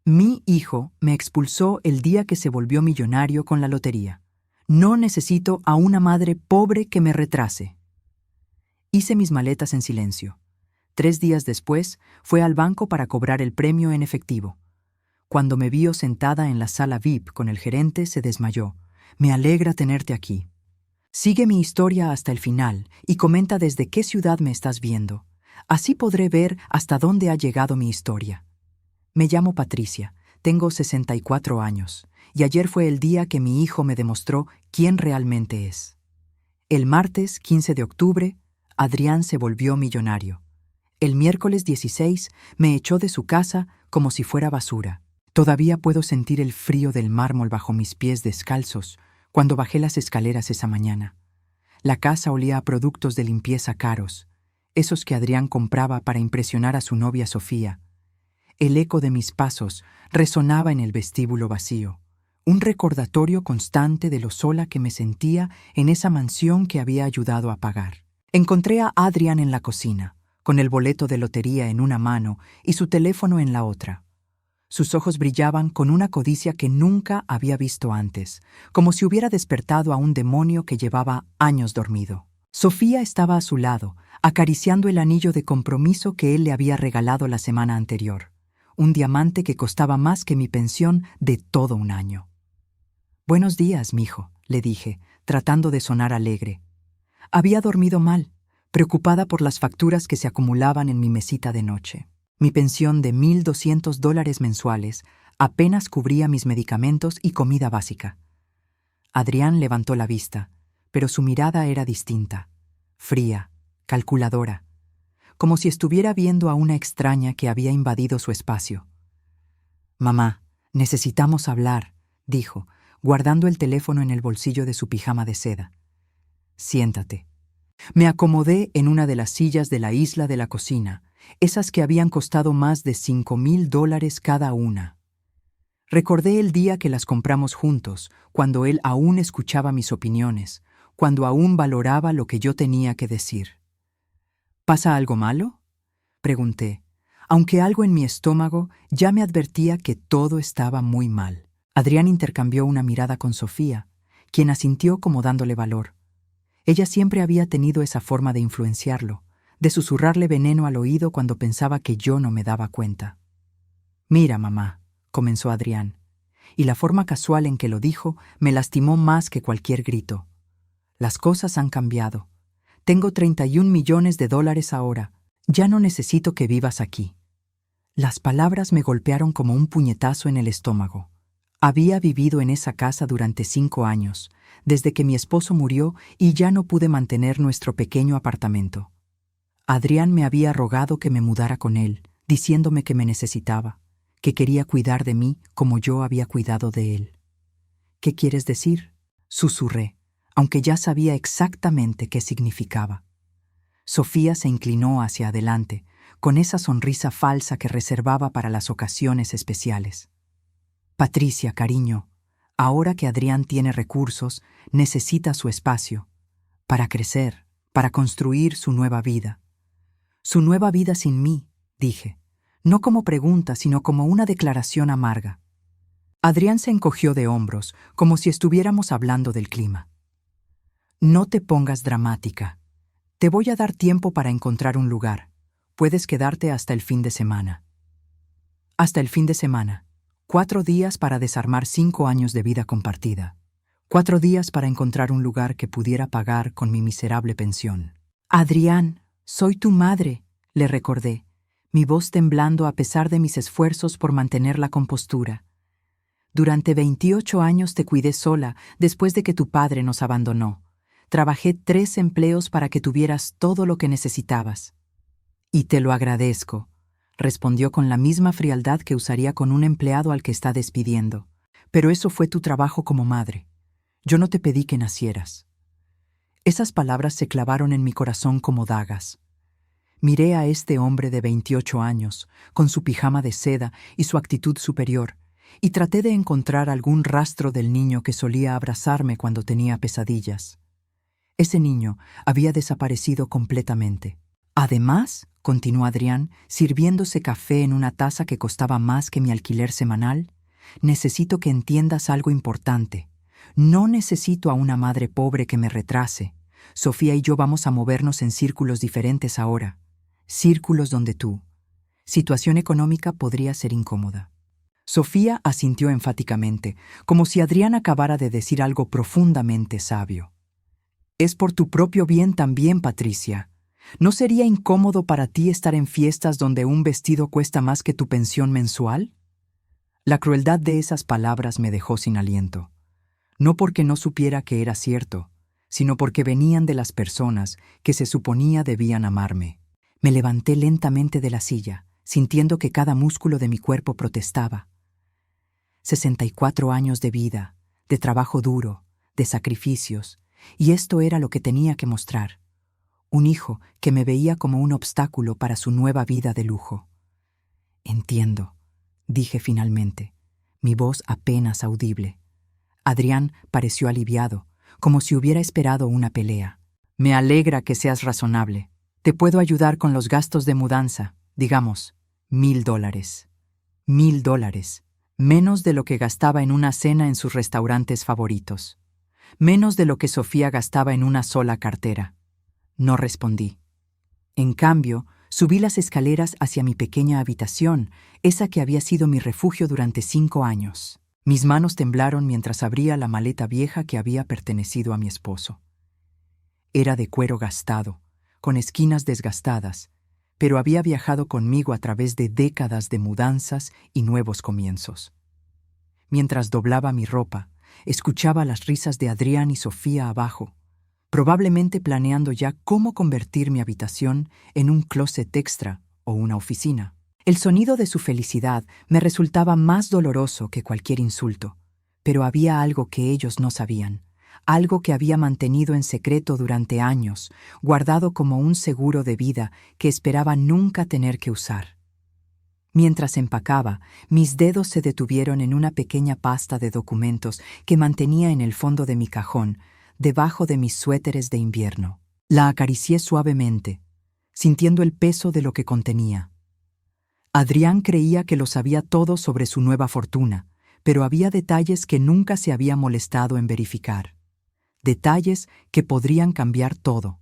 Mi hijo me expulsó el día que se volvió millonario con la lotería. No necesito a una madre pobre que me retrase. Hice mis maletas en silencio. 3 días después, fue al banco para cobrar el premio en efectivo. Cuando me vio sentada en la sala VIP con el gerente, se desmayó. Me alegra tenerte aquí. Sigue mi historia hasta el final y comenta desde qué ciudad me estás viendo. Así podré ver hasta dónde ha llegado mi historia. Me llamo Patricia, tengo 64 años, y ayer fue el día que mi hijo me demostró quién realmente es. El martes 15 de octubre, Adrián se volvió millonario. El miércoles 16 me echó de su casa como si fuera basura. Todavía puedo sentir el frío del mármol bajo mis pies descalzos cuando bajé las escaleras esa mañana. La casa olía a productos de limpieza caros, esos que Adrián compraba para impresionar a su novia Sofía. El eco de mis pasos resonaba en el vestíbulo vacío, un recordatorio constante de lo sola que me sentía en esa mansión que había ayudado a pagar. Encontré a Adrián en la cocina, con el boleto de lotería en una mano y su teléfono en la otra. Sus ojos brillaban con una codicia que nunca había visto antes, como si hubiera despertado a un demonio que llevaba años dormido. Sofía estaba a su lado, acariciando el anillo de compromiso que él le había regalado la semana anterior, un diamante que costaba más que mi pensión de todo un año. «Buenos días, mijo», le dije, tratando de sonar alegre. Había dormido mal, preocupada por las facturas que se acumulaban en mi mesita de noche. Mi pensión de $1,200 mensuales apenas cubría mis medicamentos y comida básica. Adrián levantó la vista, pero su mirada era distinta, fría, calculadora, como si estuviera viendo a una extraña que había invadido su espacio. «Mamá, necesitamos hablar», dijo, guardando el teléfono en el bolsillo de su pijama de seda. «Siéntate». Me acomodé en una de las sillas de la isla de la cocina, esas que habían costado más de $5,000 cada una. Recordé el día que las compramos juntos, cuando él aún escuchaba mis opiniones, cuando aún valoraba lo que yo tenía que decir. «¿Pasa algo malo?», pregunté, aunque algo en mi estómago ya me advertía que todo estaba muy mal. Adrián intercambió una mirada con Sofía, quien asintió como dándole valor. Ella siempre había tenido esa forma de influenciarlo, de susurrarle veneno al oído cuando pensaba que yo no me daba cuenta. «Mira, mamá», comenzó Adrián, y la forma casual en que lo dijo me lastimó más que cualquier grito. «Las cosas han cambiado. Tengo $31 millones ahora. Ya no necesito que vivas aquí». Las palabras me golpearon como un puñetazo en el estómago. Había vivido en esa casa durante 5 años, desde que mi esposo murió y ya no pude mantener nuestro pequeño apartamento. Adrián me había rogado que me mudara con él, diciéndome que me necesitaba, que quería cuidar de mí como yo había cuidado de él. «¿Qué quieres decir?», susurré, aunque ya sabía exactamente qué significaba. Sofía se inclinó hacia adelante, con esa sonrisa falsa que reservaba para las ocasiones especiales. «Patricia, cariño, ahora que Adrián tiene recursos, necesita su espacio, para crecer, para construir su nueva vida». «Su nueva vida sin mí», dije, no como pregunta, sino como una declaración amarga. Adrián se encogió de hombros, como si estuviéramos hablando del clima. «No te pongas dramática. Te voy a dar tiempo para encontrar un lugar. Puedes quedarte hasta el fin de semana». Hasta el fin de semana. 4 días para desarmar 5 años de vida compartida. 4 días para encontrar un lugar que pudiera pagar con mi miserable pensión. «Adrián, soy tu madre», le recordé, mi voz temblando a pesar de mis esfuerzos por mantener la compostura. «Durante 28 años te cuidé sola después de que tu padre nos abandonó. Trabajé 3 empleos para que tuvieras todo lo que necesitabas». «Y te lo agradezco», respondió con la misma frialdad que usaría con un empleado al que está despidiendo. «Pero eso fue tu trabajo como madre. Yo no te pedí que nacieras». Esas palabras se clavaron en mi corazón como dagas. Miré a este hombre de 28 años, con su pijama de seda y su actitud superior, y traté de encontrar algún rastro del niño que solía abrazarme cuando tenía pesadillas. Ese niño había desaparecido completamente. Además, continuó Adrián, sirviéndose café en una taza que costaba más que mi alquiler semanal, necesito que entiendas algo importante. No necesito a una madre pobre que me retrase. Sofía y yo vamos a movernos en círculos diferentes ahora. Círculos donde tu situación económica podría ser incómoda. Sofía asintió enfáticamente, como si Adrián acabara de decir algo profundamente sabio. Es por tu propio bien también, Patricia. ¿No sería incómodo para ti estar en fiestas donde un vestido cuesta más que tu pensión mensual? La crueldad de esas palabras me dejó sin aliento. No porque no supiera que era cierto, sino porque venían de las personas que se suponía debían amarme. Me levanté lentamente de la silla, sintiendo que cada músculo de mi cuerpo protestaba. 64 años de vida, de trabajo duro, de sacrificios, y esto era lo que tenía que mostrar. Un hijo que me veía como un obstáculo para su nueva vida de lujo. Entiendo, dije finalmente, mi voz apenas audible. Adrián pareció aliviado, como si hubiera esperado una pelea. Me alegra que seas razonable. Te puedo ayudar con los gastos de mudanza, digamos, $1,000. $1,000. Menos de lo que gastaba en una cena en sus restaurantes favoritos. Menos de lo que Sofía gastaba en una sola cartera. No respondí. En cambio, subí las escaleras hacia mi pequeña habitación, esa que había sido mi refugio durante 5 años. Mis manos temblaron mientras abría la maleta vieja que había pertenecido a mi esposo. Era de cuero gastado, con esquinas desgastadas, pero había viajado conmigo a través de décadas de mudanzas y nuevos comienzos. Mientras doblaba mi ropa, escuchaba las risas de Adrián y Sofía abajo, probablemente planeando ya cómo convertir mi habitación en un closet extra o una oficina. El sonido de su felicidad me resultaba más doloroso que cualquier insulto, pero había algo que ellos no sabían, algo que había mantenido en secreto durante años, guardado como un seguro de vida que esperaba nunca tener que usar. Mientras empacaba, mis dedos se detuvieron en una pequeña pasta de documentos que mantenía en el fondo de mi cajón, debajo de mis suéteres de invierno. La acaricié suavemente, sintiendo el peso de lo que contenía. Adrián creía que lo sabía todo sobre su nueva fortuna, pero había detalles que nunca se había molestado en verificar. Detalles que podrían cambiar todo.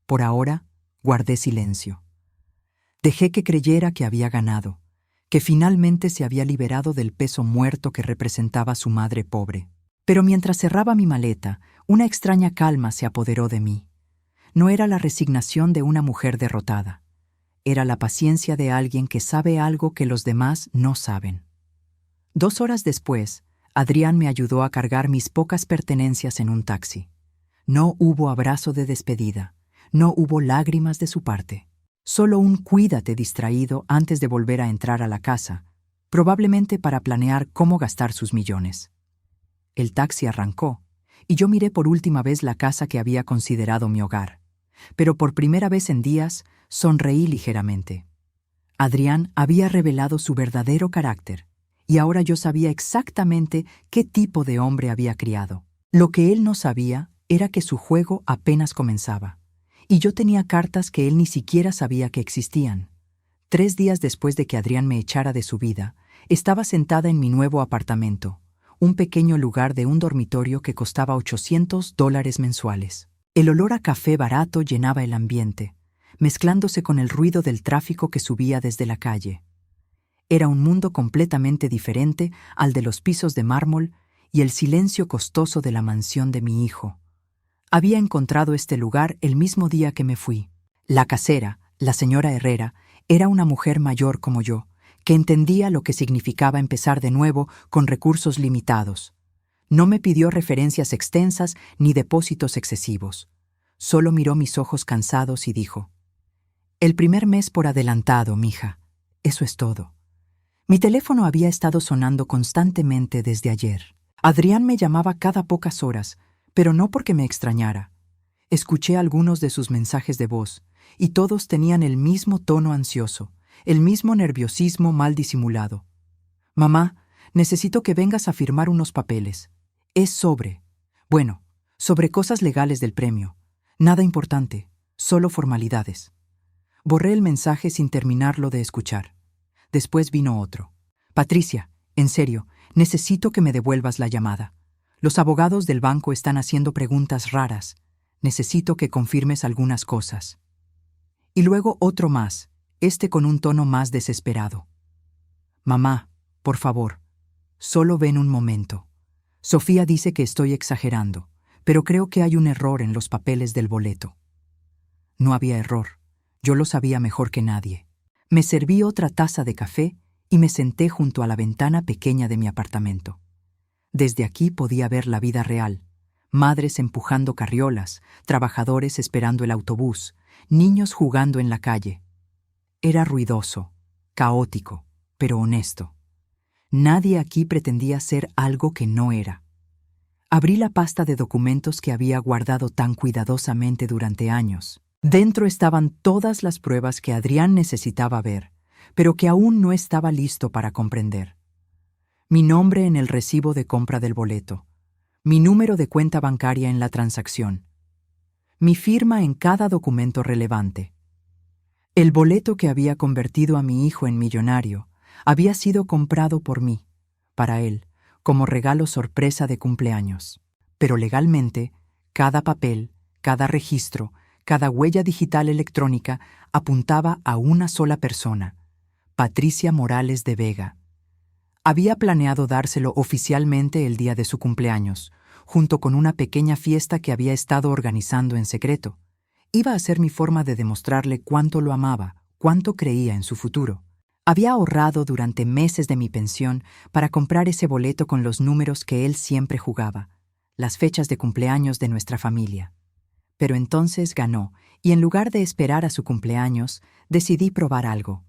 Por ahora, guardé silencio. Dejé que creyera que había ganado, que finalmente se había liberado del peso muerto que representaba su madre pobre. Pero mientras cerraba mi maleta, una extraña calma se apoderó de mí. No era la resignación de una mujer derrotada. Era la paciencia de alguien que sabe algo que los demás no saben. 2 horas después, Adrián me ayudó a cargar mis pocas pertenencias en un taxi. No hubo abrazo de despedida, no hubo lágrimas de su parte. Solo un cuídate distraído antes de volver a entrar a la casa, probablemente para planear cómo gastar sus millones. El taxi arrancó, y yo miré por última vez la casa que había considerado mi hogar. Pero por primera vez en días, sonreí ligeramente. Adrián había revelado su verdadero carácter, y ahora yo sabía exactamente qué tipo de hombre había criado. Lo que él no sabía era que su juego apenas comenzaba, y yo tenía cartas que él ni siquiera sabía que existían. 3 días después de que Adrián me echara de su vida, estaba sentada en mi nuevo apartamento, un pequeño lugar de un dormitorio que costaba $800 mensuales. El olor a café barato llenaba el ambiente, mezclándose con el ruido del tráfico que subía desde la calle. Era un mundo completamente diferente al de los pisos de mármol y el silencio costoso de la mansión de mi hijo. Había encontrado este lugar el mismo día que me fui. La casera, la señora Herrera, era una mujer mayor como yo, que entendía lo que significaba empezar de nuevo con recursos limitados. No me pidió referencias extensas ni depósitos excesivos. Solo miró mis ojos cansados y dijo: «El primer mes por adelantado, mija. Eso es todo». Mi teléfono había estado sonando constantemente desde ayer. Adrián me llamaba cada pocas horas, pero no porque me extrañara. Escuché algunos de sus mensajes de voz, y todos tenían el mismo tono ansioso, el mismo nerviosismo mal disimulado. «Mamá, necesito que vengas a firmar unos papeles. Es sobre cosas legales del premio. Nada importante, solo formalidades». Borré el mensaje sin terminarlo de escuchar. Después vino otro. Patricia, en serio, necesito que me devuelvas la llamada. Los abogados del banco están haciendo preguntas raras. Necesito que confirmes algunas cosas. Y luego otro más, este con un tono más desesperado. Mamá, por favor, solo ven un momento. Sofía dice que estoy exagerando, pero creo que hay un error en los papeles del boleto. No había error. Yo lo sabía mejor que nadie. Me serví otra taza de café y me senté junto a la ventana pequeña de mi apartamento. Desde aquí podía ver la vida real. Madres empujando carriolas, trabajadores esperando el autobús, niños jugando en la calle. Era ruidoso, caótico, pero honesto. Nadie aquí pretendía ser algo que no era. Abrí la pasta de documentos que había guardado tan cuidadosamente durante años. Dentro estaban todas las pruebas que Adrián necesitaba ver, pero que aún no estaba listo para comprender. Mi nombre en el recibo de compra del boleto, mi número de cuenta bancaria en la transacción, mi firma en cada documento relevante. El boleto que había convertido a mi hijo en millonario había sido comprado por mí, para él, como regalo sorpresa de cumpleaños. Pero legalmente, cada papel, cada registro, cada huella digital electrónica apuntaba a una sola persona, Patricia Morales de Vega. Había planeado dárselo oficialmente el día de su cumpleaños, junto con una pequeña fiesta que había estado organizando en secreto. Iba a ser mi forma de demostrarle cuánto lo amaba, cuánto creía en su futuro. Había ahorrado durante meses de mi pensión para comprar ese boleto con los números que él siempre jugaba, las fechas de cumpleaños de nuestra familia. Pero entonces ganó, y en lugar de esperar a su cumpleaños, decidí probar algo.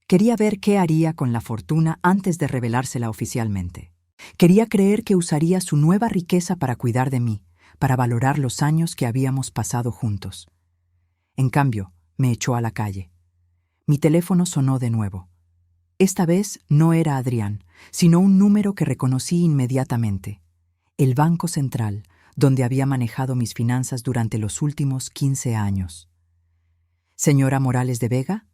Quería ver qué haría con la fortuna antes de revelársela oficialmente. Quería creer que usaría su nueva riqueza para cuidar de mí, para valorar los años que habíamos pasado juntos. En cambio, me echó a la calle. Mi teléfono sonó de nuevo. Esta vez no era Adrián, sino un número que reconocí inmediatamente. El Banco Central, donde había manejado mis finanzas durante los últimos 15 años. ¿Señora Morales de Vega?,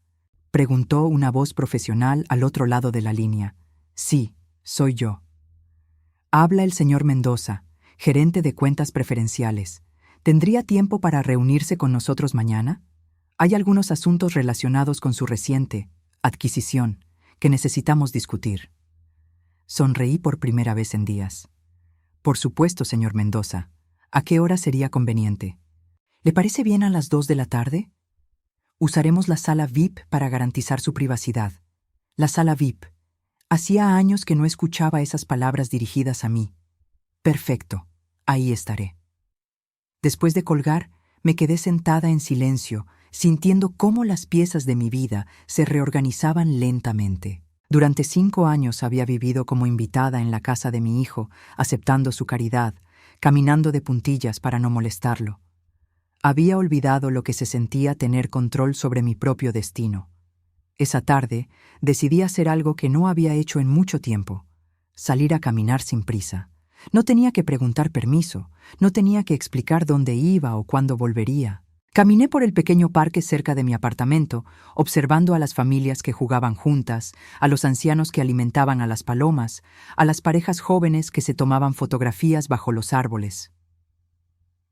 preguntó una voz profesional al otro lado de la línea. Sí, soy yo. Habla el señor Mendoza, gerente de cuentas preferenciales. ¿Tendría tiempo para reunirse con nosotros mañana? Hay algunos asuntos relacionados con su reciente adquisición que necesitamos discutir. Sonreí por primera vez en días. Por supuesto, señor Mendoza. ¿A qué hora sería conveniente? ¿Le parece bien a las 2 de la tarde? Usaremos la sala VIP para garantizar su privacidad. La sala VIP. Hacía años que no escuchaba esas palabras dirigidas a mí. Perfecto, ahí estaré. Después de colgar, me quedé sentada en silencio, sintiendo cómo las piezas de mi vida se reorganizaban lentamente. Durante 5 años había vivido como invitada en la casa de mi hijo, aceptando su caridad, caminando de puntillas para no molestarlo. Había olvidado lo que se sentía tener control sobre mi propio destino. Esa tarde decidí hacer algo que no había hecho en mucho tiempo: salir a caminar sin prisa. No tenía que preguntar permiso, no tenía que explicar dónde iba o cuándo volvería. Caminé por el pequeño parque cerca de mi apartamento, observando a las familias que jugaban juntas, a los ancianos que alimentaban a las palomas, a las parejas jóvenes que se tomaban fotografías bajo los árboles.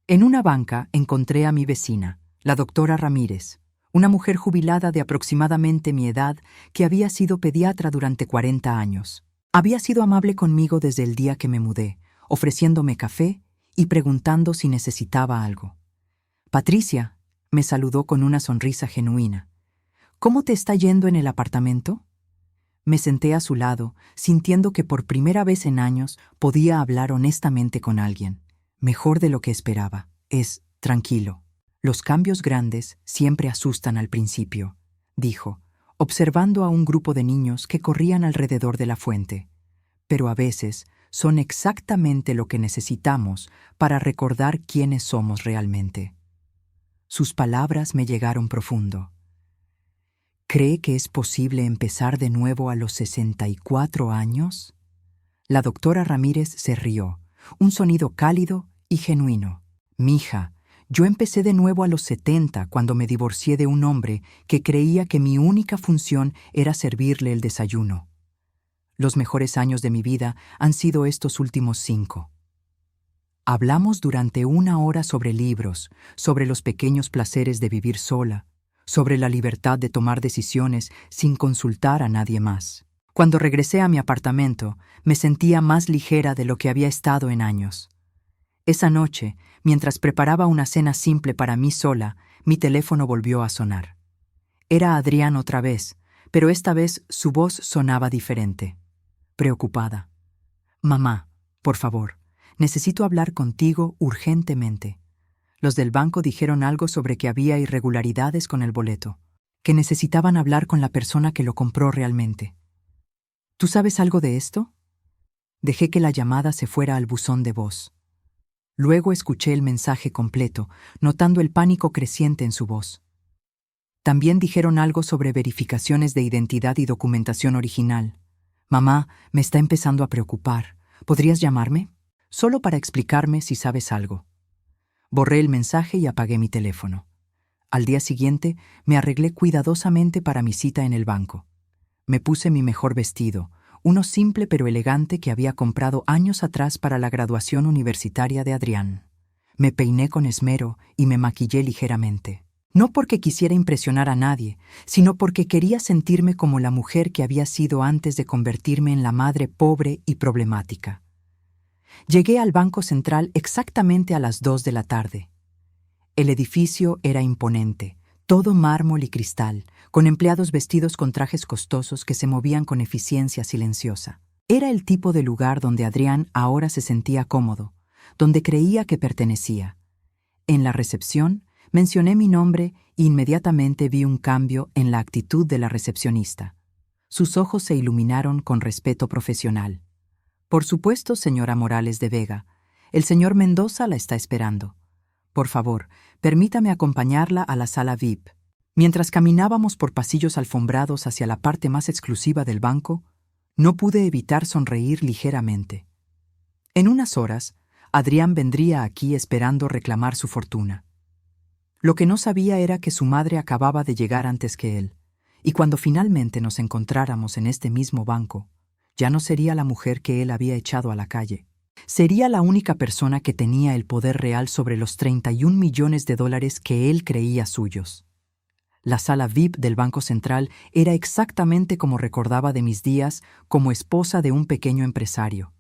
En una banca encontré a mi vecina, la doctora Ramírez, una mujer jubilada de aproximadamente mi edad que había sido pediatra durante 40 años. Había sido amable conmigo desde el día que me mudé, ofreciéndome café y preguntando si necesitaba algo. Patricia, me saludó con una sonrisa genuina. ¿Cómo te está yendo en el apartamento? Me senté a su lado, sintiendo que por primera vez en años podía hablar honestamente con alguien. Mejor de lo que esperaba. Es tranquilo. Los cambios grandes siempre asustan al principio, dijo, observando a un grupo de niños que corrían alrededor de la fuente. Pero a veces son exactamente lo que necesitamos para recordar quiénes somos realmente. Sus palabras me llegaron profundo. ¿Cree que es posible empezar de nuevo a los 64 años? La doctora Ramírez se rió, un sonido cálido y genuino. Mija, Yo empecé de nuevo a los 70 cuando me divorcié de un hombre que creía que mi única función era servirle el desayuno. Los mejores años de mi vida han sido estos últimos 5. Hablamos durante 1 hora sobre libros, sobre los pequeños placeres de vivir sola, sobre la libertad de tomar decisiones sin consultar a nadie más. Cuando regresé a mi apartamento, me sentía más ligera de lo que había estado en años. Esa noche, mientras preparaba una cena simple para mí sola, mi teléfono volvió a sonar. Era Adrián otra vez, pero esta vez su voz sonaba diferente, preocupada. «Mamá, por favor, necesito hablar contigo urgentemente. Los del banco dijeron algo sobre que había irregularidades con el boleto, que necesitaban hablar con la persona que lo compró realmente. ¿Tú sabes algo de esto?» Dejé que la llamada se fuera al buzón de voz. Luego escuché el mensaje completo, notando el pánico creciente en su voz. También dijeron algo sobre verificaciones de identidad y documentación original. «Mamá, me está empezando a preocupar. ¿Podrías llamarme? Solo para explicarme si sabes algo». Borré el mensaje y apagué mi teléfono. Al día siguiente, me arreglé cuidadosamente para mi cita en el banco. Me puse mi mejor vestido, uno simple pero elegante que había comprado años atrás para la graduación universitaria de Adrián. Me peiné con esmero y me maquillé ligeramente. No porque quisiera impresionar a nadie, sino porque quería sentirme como la mujer que había sido antes de convertirme en la madre pobre y problemática. Llegué al Banco Central exactamente a las 2 de la tarde. El edificio era imponente, todo mármol y cristal, con empleados vestidos con trajes costosos que se movían con eficiencia silenciosa. Era el tipo de lugar donde Adrián ahora se sentía cómodo, donde creía que pertenecía. En la recepción, mencioné mi nombre e inmediatamente vi un cambio en la actitud de la recepcionista. Sus ojos se iluminaron con respeto profesional. «Por supuesto, señora Morales de Vega. El señor Mendoza la está esperando. Por favor, permítame acompañarla a la sala VIP». Mientras caminábamos por pasillos alfombrados hacia la parte más exclusiva del banco, no pude evitar sonreír ligeramente. En unas horas, Adrián vendría aquí esperando reclamar su fortuna. Lo que no sabía era que su madre acababa de llegar antes que él, y cuando finalmente nos encontráramos en este mismo banco, ya no sería la mujer que él había echado a la calle. Sería la única persona que tenía el poder real sobre los 31 millones de dólares que él creía suyos. La sala VIP del Banco Central era exactamente como recordaba de mis días como esposa de un pequeño empresario.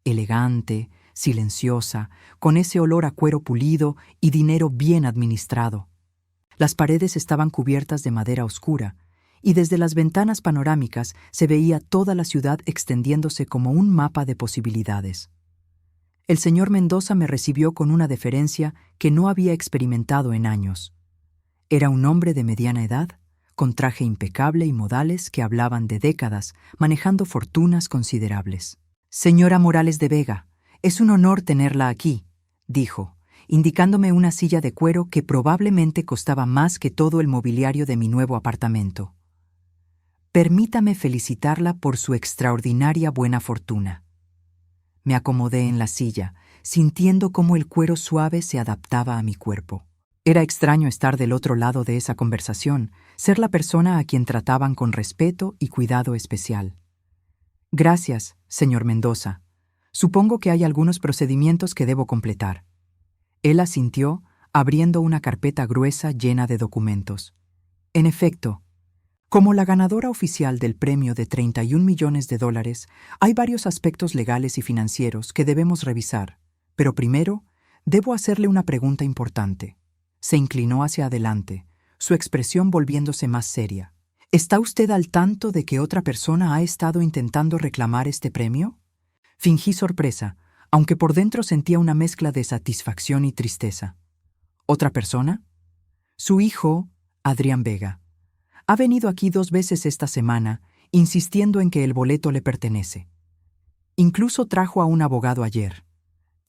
Elegante, silenciosa, con ese olor a cuero pulido y dinero bien administrado. Las paredes estaban cubiertas de madera oscura, y desde las ventanas panorámicas se veía toda la ciudad extendiéndose como un mapa de posibilidades. El señor Mendoza me recibió con una deferencia que no había experimentado en años. Era un hombre de mediana edad, con traje impecable y modales que hablaban de décadas, manejando fortunas considerables. «Señora Morales de Vega, es un honor tenerla aquí», dijo, indicándome una silla de cuero que probablemente costaba más que todo el mobiliario de mi nuevo apartamento. «Permítame felicitarla por su extraordinaria buena fortuna». Me acomodé en la silla, sintiendo cómo el cuero suave se adaptaba a mi cuerpo. Era extraño estar del otro lado de esa conversación, ser la persona a quien trataban con respeto y cuidado especial. «Gracias, señor Mendoza. Supongo que hay algunos procedimientos que debo completar». Él asintió, abriendo una carpeta gruesa llena de documentos. En efecto, como la ganadora oficial del premio de 31 millones de dólares, hay varios aspectos legales y financieros que debemos revisar, pero primero, debo hacerle una pregunta importante. Se inclinó hacia adelante, su expresión volviéndose más seria. ¿Está usted al tanto de que otra persona ha estado intentando reclamar este premio? Fingí sorpresa, aunque por dentro sentía una mezcla de satisfacción y tristeza. ¿Otra persona? Su hijo, Adrián Vega. Ha venido aquí 2 veces esta semana, insistiendo en que el boleto le pertenece. Incluso trajo a un abogado ayer.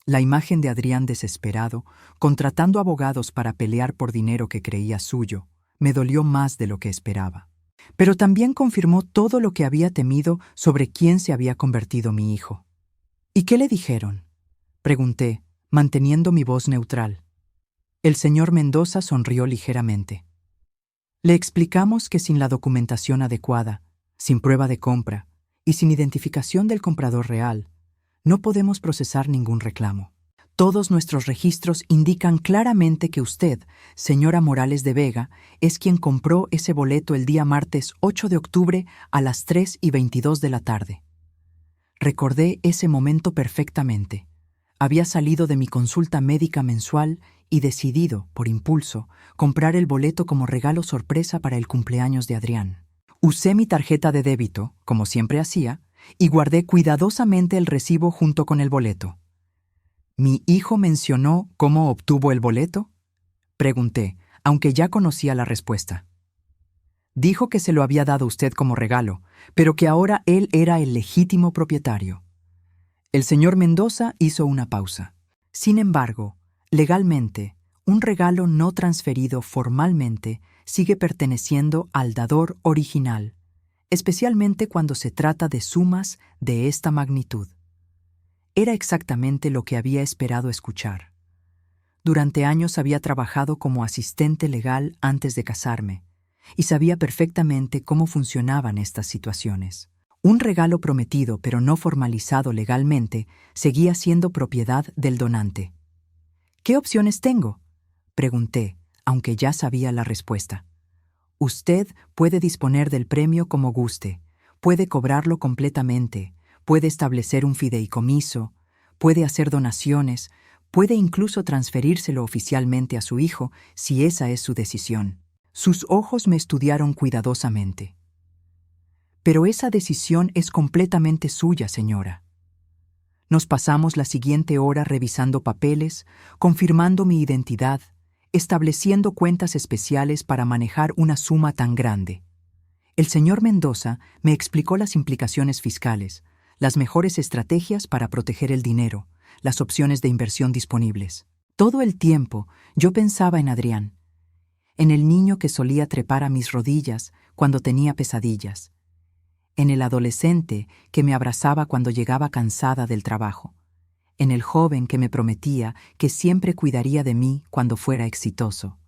La imagen de Adrián desesperado, contratando abogados para pelear por dinero que creía suyo, me dolió más de lo que esperaba. Pero también confirmó todo lo que había temido sobre quién se había convertido mi hijo. ¿Y qué le dijeron?, pregunté, manteniendo mi voz neutral. El señor Mendoza sonrió ligeramente. Le explicamos que sin la documentación adecuada, sin prueba de compra y sin identificación del comprador real, no podemos procesar ningún reclamo. Todos nuestros registros indican claramente que usted, señora Morales de Vega, es quien compró ese boleto el día martes 8 de octubre a las 3:22 de la tarde. Recordé ese momento perfectamente. Había salido de mi consulta médica mensual y decidido, por impulso, comprar el boleto como regalo sorpresa para el cumpleaños de Adrián. Usé mi tarjeta de débito, como siempre hacía, y guardé cuidadosamente el recibo junto con el boleto. ¿Mi hijo mencionó cómo obtuvo el boleto? Pregunté, aunque ya conocía la respuesta. Dijo que se lo había dado usted como regalo, pero que ahora él era el legítimo propietario. El señor Mendoza hizo una pausa. Sin embargo, legalmente, un regalo no transferido formalmente sigue perteneciendo al dador original, especialmente cuando se trata de sumas de esta magnitud. Era exactamente lo que había esperado escuchar. Durante años había trabajado como asistente legal antes de casarme, y sabía perfectamente cómo funcionaban estas situaciones. Un regalo prometido pero no formalizado legalmente seguía siendo propiedad del donante. ¿Qué opciones tengo?, pregunté, aunque ya sabía la respuesta. Usted puede disponer del premio como guste, puede cobrarlo completamente, puede establecer un fideicomiso, puede hacer donaciones, puede incluso transferírselo oficialmente a su hijo si esa es su decisión. Sus ojos me estudiaron cuidadosamente. Pero esa decisión es completamente suya, señora. Nos pasamos la siguiente hora revisando papeles, confirmando mi identidad, estableciendo cuentas especiales para manejar una suma tan grande. El señor Mendoza me explicó las implicaciones fiscales, las mejores estrategias para proteger el dinero, las opciones de inversión disponibles. Todo el tiempo yo pensaba en Adrián, en el niño que solía trepar a mis rodillas cuando tenía pesadillas, en el adolescente que me abrazaba cuando llegaba cansada del trabajo, en el joven que me prometía que siempre cuidaría de mí cuando fuera exitoso.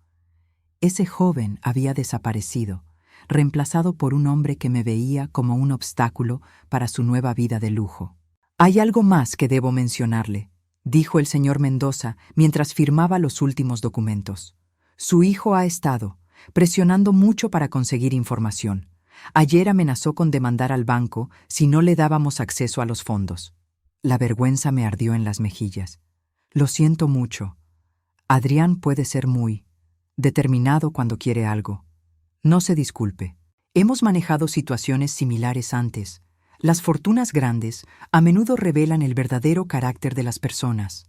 Ese joven había desaparecido, reemplazado por un hombre que me veía como un obstáculo para su nueva vida de lujo. «Hay algo más que debo mencionarle», dijo el señor Mendoza mientras firmaba los últimos documentos. «Su hijo ha estado presionando mucho para conseguir información. Ayer amenazó con demandar al banco si no le dábamos acceso a los fondos». La vergüenza me ardió en las mejillas. «Lo siento mucho. Adrián puede ser muy determinado cuando quiere algo. No se disculpe. Hemos manejado situaciones similares antes. Las fortunas grandes a menudo revelan el verdadero carácter de las personas».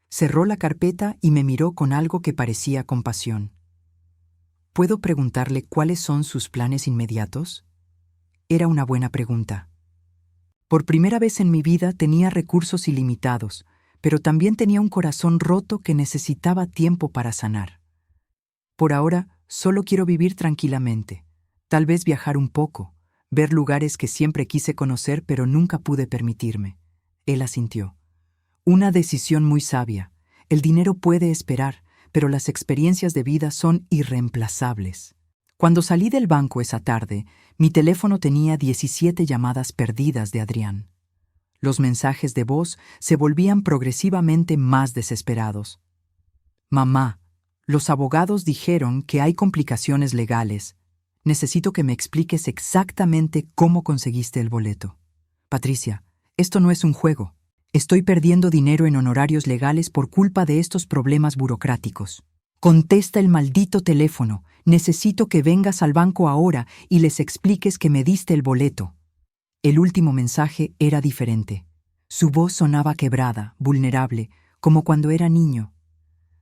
Cerró la carpeta y me miró con algo que parecía compasión. «¿Puedo preguntarle cuáles son sus planes inmediatos?». Era una buena pregunta. Por primera vez en mi vida tenía recursos ilimitados, pero también tenía un corazón roto que necesitaba tiempo para sanar. Por ahora, solo quiero vivir tranquilamente, tal vez viajar un poco, ver lugares que siempre quise conocer pero nunca pude permitirme. Él asintió. Una decisión muy sabia. El dinero puede esperar, pero las experiencias de vida son irreemplazables. Cuando salí del banco esa tarde, mi teléfono tenía 17 llamadas perdidas de Adrián. Los mensajes de voz se volvían progresivamente más desesperados. «Mamá, los abogados dijeron que hay complicaciones legales. Necesito que me expliques exactamente cómo conseguiste el boleto. Patricia, esto no es un juego. Estoy perdiendo dinero en honorarios legales por culpa de estos problemas burocráticos. Contesta el maldito teléfono. Necesito que vengas al banco ahora y les expliques que me diste el boleto». El último mensaje era diferente. Su voz sonaba quebrada, vulnerable, como cuando era niño.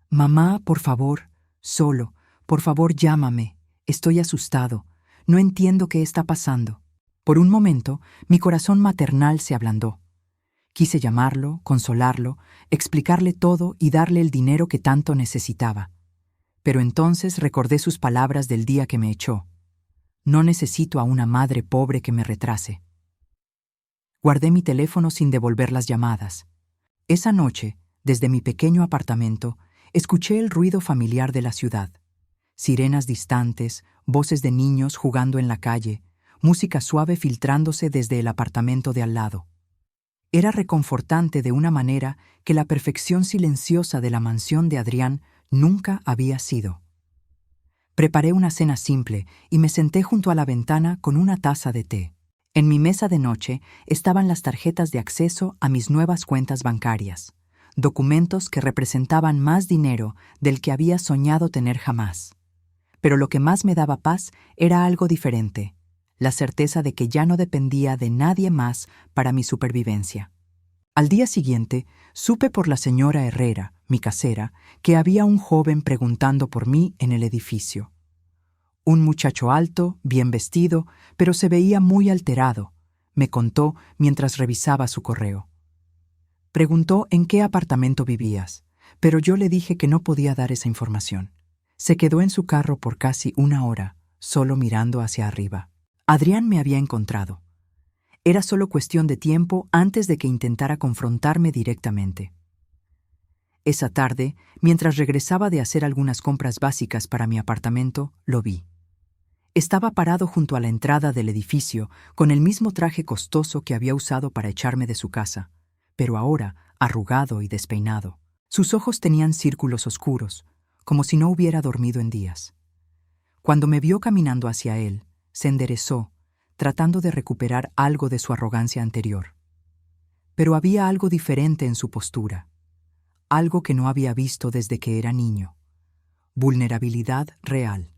«Mamá, por favor, solo, por favor llámame. Estoy asustado. No entiendo qué está pasando». Por un momento, mi corazón maternal se ablandó. Quise llamarlo, consolarlo, explicarle todo y darle el dinero que tanto necesitaba. Pero entonces recordé sus palabras del día que me echó. «No necesito a una madre pobre que me retrase». Guardé mi teléfono sin devolver las llamadas. Esa noche, desde mi pequeño apartamento, Escuché el ruido familiar de la ciudad. Sirenas distantes, voces de niños jugando en la calle, música suave filtrándose desde el apartamento de al lado. Era reconfortante de una manera que la perfección silenciosa de la mansión de Adrián nunca había sido. Preparé una cena simple y me senté junto a la ventana con una taza de té. En mi mesa de noche estaban las tarjetas de acceso a mis nuevas cuentas bancarias, documentos que representaban más dinero del que había soñado tener jamás. Pero lo que más me daba paz era algo diferente, la certeza de que ya no dependía de nadie más para mi supervivencia. Al día siguiente, supe por la señora Herrera, mi casera, que había un joven preguntando por mí en el edificio. Un muchacho alto, bien vestido, pero se veía muy alterado, me contó mientras revisaba su correo. Preguntó en qué apartamento vivías, pero yo le dije que no podía dar esa información. Se quedó en su carro por casi una hora, solo mirando hacia arriba. Adrián me había encontrado. Era solo cuestión de tiempo antes de que intentara confrontarme directamente. Esa tarde, mientras regresaba de hacer algunas compras básicas para mi apartamento, lo vi. Estaba parado junto a la entrada del edificio con el mismo traje costoso que había usado para echarme de su casa, pero ahora arrugado y despeinado. Sus ojos tenían círculos oscuros, como si no hubiera dormido en días. Cuando me vio caminando hacia él, se enderezó, tratando de recuperar algo de su arrogancia anterior. Pero había algo diferente en su postura, algo que no había visto desde que era niño. Vulnerabilidad real.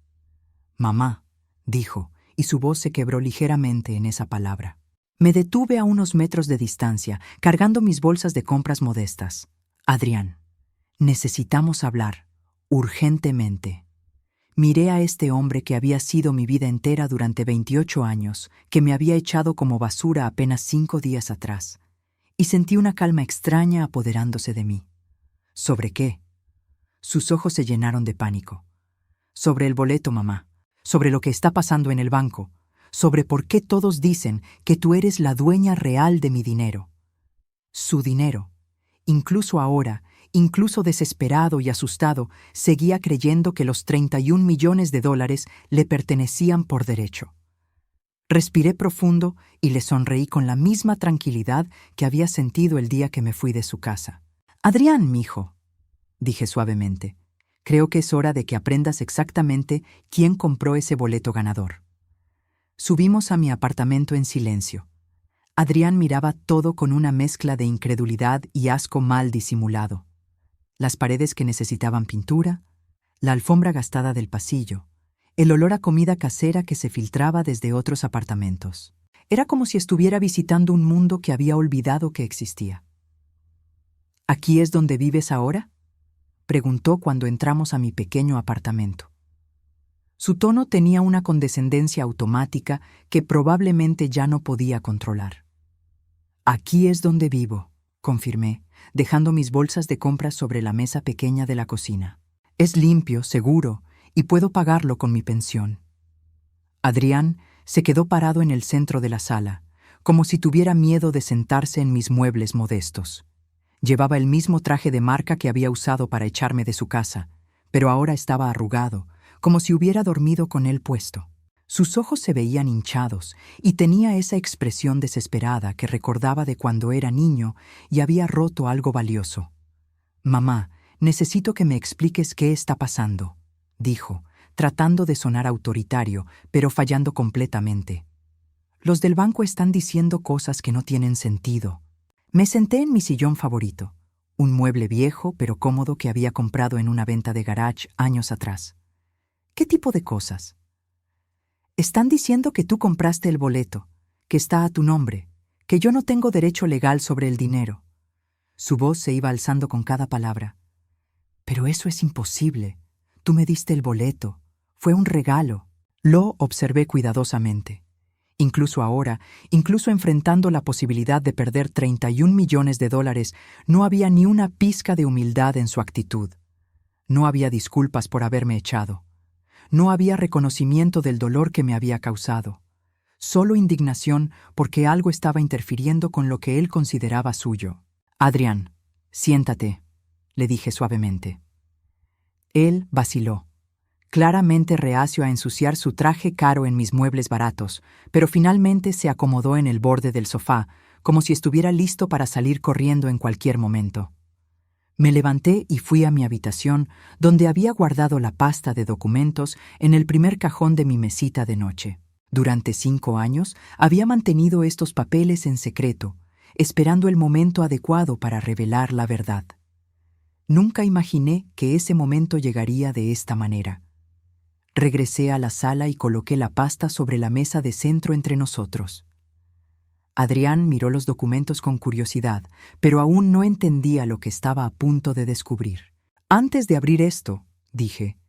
«Mamá», dijo, y su voz se quebró ligeramente en esa palabra. Me detuve a unos metros de distancia, cargando mis bolsas de compras modestas. «Adrián, necesitamos hablar, urgentemente». Miré a este hombre que había sido mi vida entera durante 28 años, que me había echado como basura apenas 5 días atrás, y sentí una calma extraña apoderándose de mí. ¿Sobre qué? Sus ojos se llenaron de pánico. Sobre el boleto, mamá, sobre lo que está pasando en el banco, sobre por qué todos dicen que tú eres la dueña real de mi dinero. Su dinero. Incluso ahora, incluso desesperado y asustado, seguía creyendo que los 31 millones de dólares le pertenecían por derecho. Respiré profundo y le sonreí con la misma tranquilidad que había sentido el día que me fui de su casa. «Adrián, mijo», dije suavemente, «creo que es hora de que aprendas exactamente quién compró ese boleto ganador». Subimos a mi apartamento en silencio. Adrián miraba todo con una mezcla de incredulidad y asco mal disimulado. Las paredes que necesitaban pintura, la alfombra gastada del pasillo, el olor a comida casera que se filtraba desde otros apartamentos. Era como si estuviera visitando un mundo que había olvidado que existía. «¿Aquí es donde vives ahora?», preguntó cuando entramos a mi pequeño apartamento. Su tono tenía una condescendencia automática que probablemente ya no podía controlar. «Aquí es donde vivo», confirmé, dejando mis bolsas de compras sobre la mesa pequeña de la cocina. «Es limpio, seguro, y puedo pagarlo con mi pensión». Adrián se quedó parado en el centro de la sala, como si tuviera miedo de sentarse en mis muebles modestos. Llevaba el mismo traje de marca que había usado para echarme de su casa, pero ahora estaba arrugado, como si hubiera dormido con él puesto. Sus ojos se veían hinchados y tenía esa expresión desesperada que recordaba de cuando era niño y había roto algo valioso. «Mamá, necesito que me expliques qué está pasando», dijo, tratando de sonar autoritario, pero fallando completamente. «Los del banco están diciendo cosas que no tienen sentido». Me senté en mi sillón favorito, un mueble viejo pero cómodo que había comprado en una venta de garage años atrás. «¿Qué tipo de cosas?» «Están diciendo que tú compraste el boleto, que está a tu nombre, que yo no tengo derecho legal sobre el dinero». Su voz se iba alzando con cada palabra. «Pero eso es imposible. Tú me diste el boleto. Fue un regalo». Lo observé cuidadosamente. Incluso ahora, incluso enfrentando la posibilidad de perder 31 millones de dólares, no había ni una pizca de humildad en su actitud. No había disculpas por haberme echado. No había reconocimiento del dolor que me había causado. Solo indignación porque algo estaba interfiriendo con lo que él consideraba suyo. «Adrián, siéntate», le dije suavemente. Él vaciló, claramente reacio a ensuciar su traje caro en mis muebles baratos, pero finalmente se acomodó en el borde del sofá, como si estuviera listo para salir corriendo en cualquier momento. Me levanté y fui a mi habitación, donde había guardado la pasta de documentos en el primer cajón de mi mesita de noche. Durante 5 años había mantenido estos papeles en secreto, esperando el momento adecuado para revelar la verdad. Nunca imaginé que ese momento llegaría de esta manera. Regresé a la sala y coloqué la pasta sobre la mesa de centro entre nosotros. Adrián miró los documentos con curiosidad, pero aún no entendía lo que estaba a punto de descubrir. Antes de abrir esto, dije,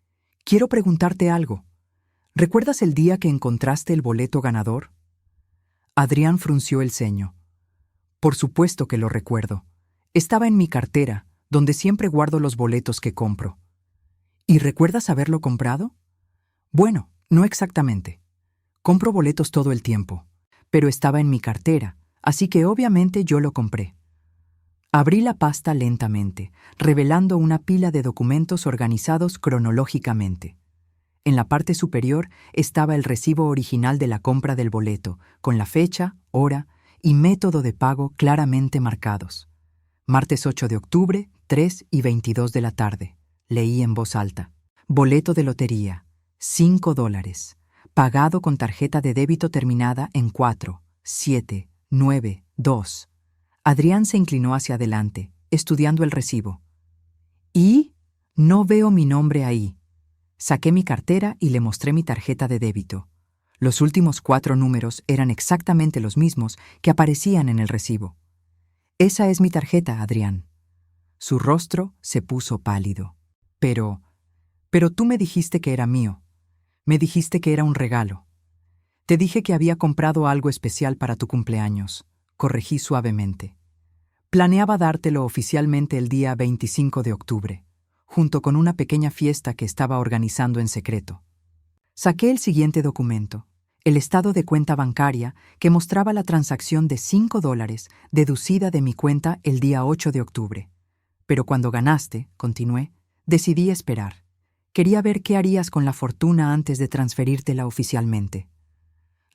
quiero preguntarte algo. ¿Recuerdas el día que encontraste el boleto ganador? Adrián frunció el ceño. Por supuesto que lo recuerdo. Estaba en mi cartera, donde siempre guardo los boletos que compro. ¿Y recuerdas haberlo comprado? Bueno, no exactamente. Compro boletos todo el tiempo, pero estaba en mi cartera, así que obviamente yo lo compré. Abrí la pasta lentamente, revelando una pila de documentos organizados cronológicamente. En la parte superior estaba el recibo original de la compra del boleto, con la fecha, hora y método de pago claramente marcados. Martes 8 de octubre, 3:22 de la tarde. Leí en voz alta. Boleto de lotería, $5, pagado con tarjeta de débito terminada en 4792. Adrián se inclinó hacia adelante, estudiando el recibo. ¿Y? No veo mi nombre ahí. Saqué mi cartera y le mostré mi tarjeta de débito. Los últimos 4 números eran exactamente los mismos que aparecían en el recibo. Esa es mi tarjeta, Adrián. Su rostro se puso pálido. Pero tú me dijiste que era mío. Me dijiste que era un regalo. Te dije que había comprado algo especial para tu cumpleaños. Corregí suavemente. Planeaba dártelo oficialmente el día 25 de octubre, junto con una pequeña fiesta que estaba organizando en secreto. Saqué el siguiente documento, el estado de cuenta bancaria que mostraba la transacción de $5 deducida de mi cuenta el día 8 de octubre. Pero cuando ganaste, continué, decidí esperar. Quería ver qué harías con la fortuna antes de transferírtela oficialmente.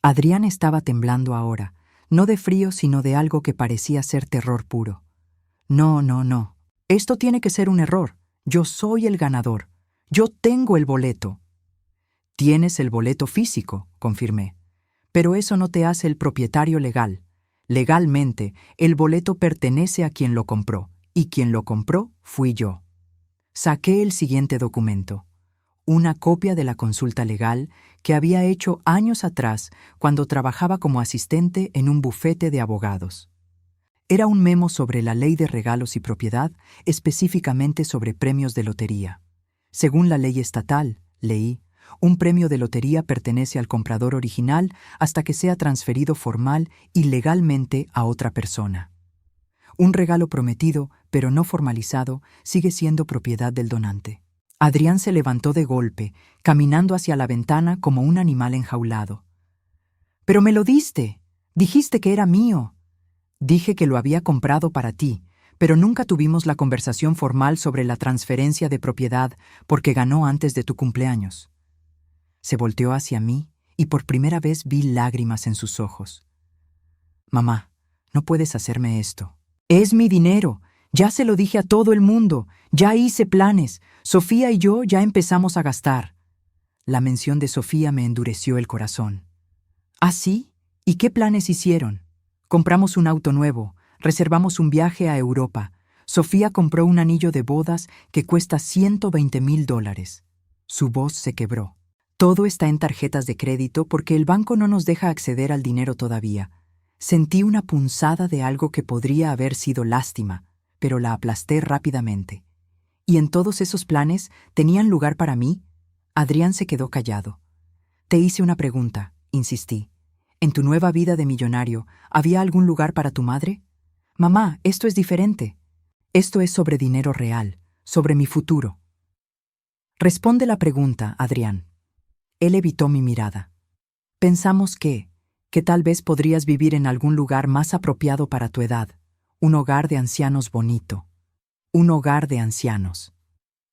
Adrián estaba temblando ahora, no de frío sino de algo que parecía ser terror puro. No. Esto tiene que ser un error. Yo soy el ganador. Yo tengo el boleto. Tienes el boleto físico, confirmé. Pero eso no te hace el propietario legal. Legalmente, el boleto pertenece a quien lo compró, y quien lo compró fui yo. Saqué el siguiente documento. Una copia de la consulta legal que había hecho años atrás cuando trabajaba como asistente en un bufete de abogados. Era un memo sobre la ley de regalos y propiedad, específicamente sobre premios de lotería. Según la ley estatal, leí, un premio de lotería pertenece al comprador original hasta que sea transferido formal y legalmente a otra persona. Un regalo prometido, pero no formalizado, sigue siendo propiedad del donante. Adrián se levantó de golpe, caminando hacia la ventana como un animal enjaulado. «¡Pero me lo diste! Dijiste que era mío». Dije que lo había comprado para ti, pero nunca tuvimos la conversación formal sobre la transferencia de propiedad porque ganó antes de tu cumpleaños. Se volteó hacia mí y por primera vez vi lágrimas en sus ojos. «Mamá, no puedes hacerme esto. Es mi dinero. Ya se lo dije a todo el mundo. Ya hice planes. Sofía y yo ya empezamos a gastar». La mención de Sofía me endureció el corazón. ¿Ah, sí? ¿Y qué planes hicieron? Compramos un auto nuevo, reservamos un viaje a Europa. Sofía compró un anillo de bodas que cuesta $120,000. Su voz se quebró. Todo está en tarjetas de crédito porque el banco no nos deja acceder al dinero todavía. Sentí una punzada de algo que podría haber sido lástima, pero la aplasté rápidamente. ¿Y en todos esos planes tenían lugar para mí? Adrián se quedó callado. Te hice una pregunta, insistí. ¿En tu nueva vida de millonario había algún lugar para tu madre? Mamá, esto es diferente. Esto es sobre dinero real, sobre mi futuro. Responde la pregunta, Adrián. Él evitó mi mirada. Pensamos que tal vez podrías vivir en algún lugar más apropiado para tu edad, un hogar de ancianos bonito. Un hogar de ancianos.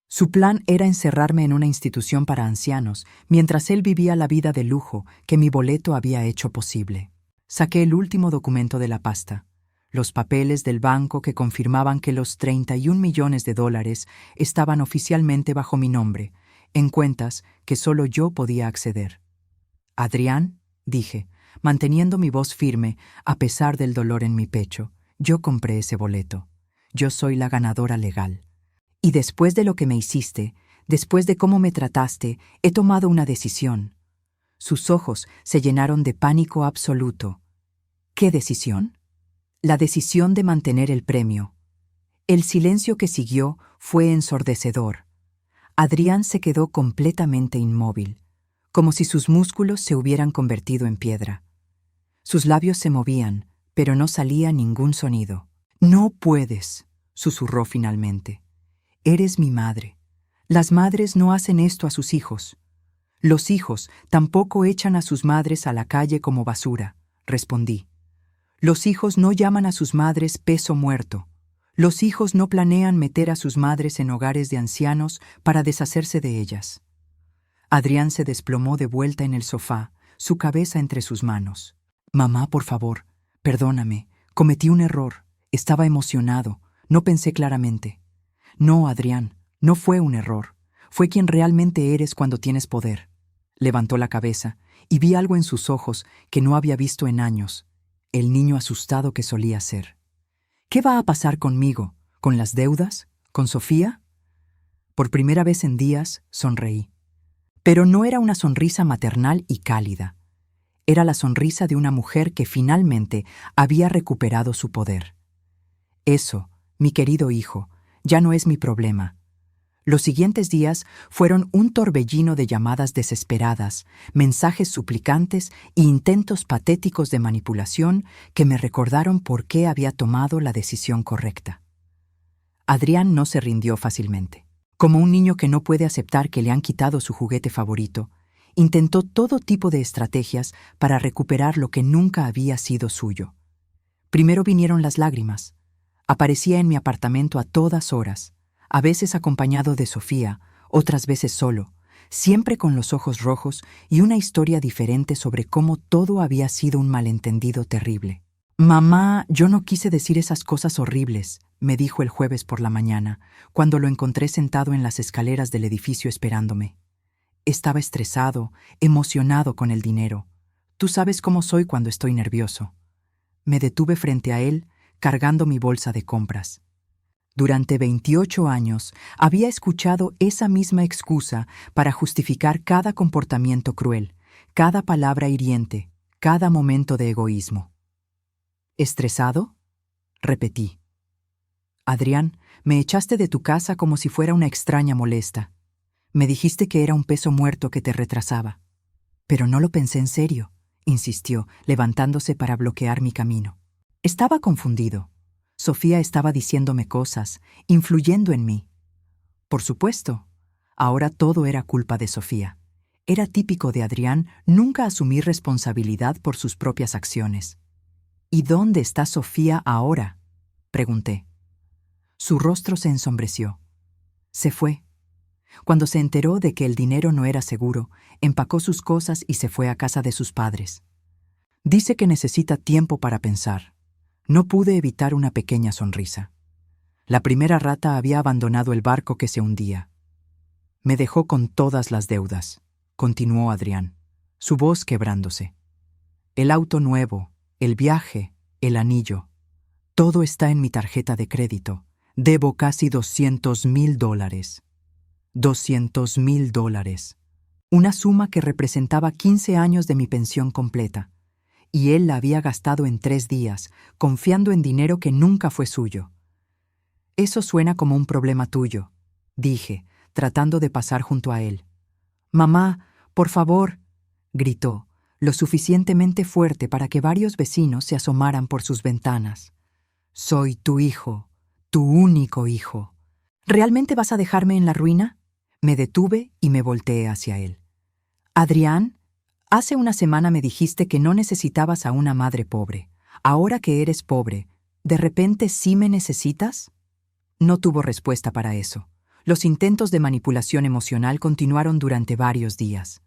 Su plan era encerrarme en una institución para ancianos, mientras él vivía la vida de lujo que mi boleto había hecho posible. Saqué el último documento de la pasta, los papeles del banco que confirmaban que los 31 millones de dólares estaban oficialmente bajo mi nombre, en cuentas que solo yo podía acceder. Adrián, dije, manteniendo mi voz firme a pesar del dolor en mi pecho, yo compré ese boleto. Yo soy la ganadora legal. Y después de lo que me hiciste, después de cómo me trataste, he tomado una decisión. Sus ojos se llenaron de pánico absoluto. ¿Qué decisión? La decisión de mantener el premio. El silencio que siguió fue ensordecedor. Adrián se quedó completamente inmóvil, como si sus músculos se hubieran convertido en piedra. Sus labios se movían, pero no salía ningún sonido. «No puedes», susurró finalmente. «Eres mi madre. Las madres no hacen esto a sus hijos. Los hijos tampoco echan a sus madres a la calle como basura», respondí. «Los hijos no llaman a sus madres peso muerto. Los hijos no planean meter a sus madres en hogares de ancianos para deshacerse de ellas». Adrián se desplomó de vuelta en el sofá, su cabeza entre sus manos. «Mamá, por favor, perdóname. Cometí un error. Estaba emocionado. No pensé claramente». «No, Adrián, no fue un error. Fue quien realmente eres cuando tienes poder». Levantó la cabeza y vi algo en sus ojos que no había visto en años, el niño asustado que solía ser. «¿Qué va a pasar conmigo? ¿Con las deudas? ¿Con Sofía?» Por primera vez en días sonreí. Pero no era una sonrisa maternal y cálida. Era la sonrisa de una mujer que finalmente había recuperado su poder. «Eso, mi querido hijo, ya no es mi problema». Los siguientes días fueron un torbellino de llamadas desesperadas, mensajes suplicantes e intentos patéticos de manipulación que me recordaron por qué había tomado la decisión correcta. Adrián no se rindió fácilmente. Como un niño que no puede aceptar que le han quitado su juguete favorito, intentó todo tipo de estrategias para recuperar lo que nunca había sido suyo. Primero vinieron las lágrimas. Aparecía en mi apartamento a todas horas, a veces acompañado de Sofía, otras veces solo, siempre con los ojos rojos y una historia diferente sobre cómo todo había sido un malentendido terrible. «Mamá, yo no quise decir esas cosas horribles», me dijo el jueves por la mañana, cuando lo encontré sentado en las escaleras del edificio esperándome. Estaba estresado, emocionado con el dinero. Tú sabes cómo soy cuando estoy nervioso. Me detuve frente a él, cargando mi bolsa de compras. Durante 28 años había escuchado esa misma excusa para justificar cada comportamiento cruel, cada palabra hiriente, cada momento de egoísmo. «¿Estresado?», repetí. «Adrián, me echaste de tu casa como si fuera una extraña molesta. Me dijiste que era un peso muerto que te retrasaba». «Pero no lo pensé en serio», insistió, levantándose para bloquear mi camino. Estaba confundido. Sofía estaba diciéndome cosas, influyendo en mí. Por supuesto, ahora todo era culpa de Sofía. Era típico de Adrián nunca asumir responsabilidad por sus propias acciones. «¿Y dónde está Sofía ahora?», pregunté. Su rostro se ensombreció. Se fue. Cuando se enteró de que el dinero no era seguro, empacó sus cosas y se fue a casa de sus padres. Dice que necesita tiempo para pensar. No pude evitar una pequeña sonrisa. La primera rata había abandonado el barco que se hundía. «Me dejó con todas las deudas», continuó Adrián, su voz quebrándose. «El auto nuevo, el viaje, el anillo. Todo está en mi tarjeta de crédito. Debo casi $200,000. $200,000. Una suma que representaba 15 años de mi pensión completa. Y él la había gastado en 3 días, confiando en dinero que nunca fue suyo. «Eso suena como un problema tuyo», dije, tratando de pasar junto a él. «Mamá, por favor», gritó, lo suficientemente fuerte para que varios vecinos se asomaran por sus ventanas. «Soy tu hijo, tu único hijo. ¿Realmente vas a dejarme en la ruina?». Me detuve y me volteé hacia él. «Adrián, hace una semana me dijiste que no necesitabas a una madre pobre. Ahora que eres pobre, ¿de repente sí me necesitas?». No tuvo respuesta para eso. Los intentos de manipulación emocional continuaron durante varios días.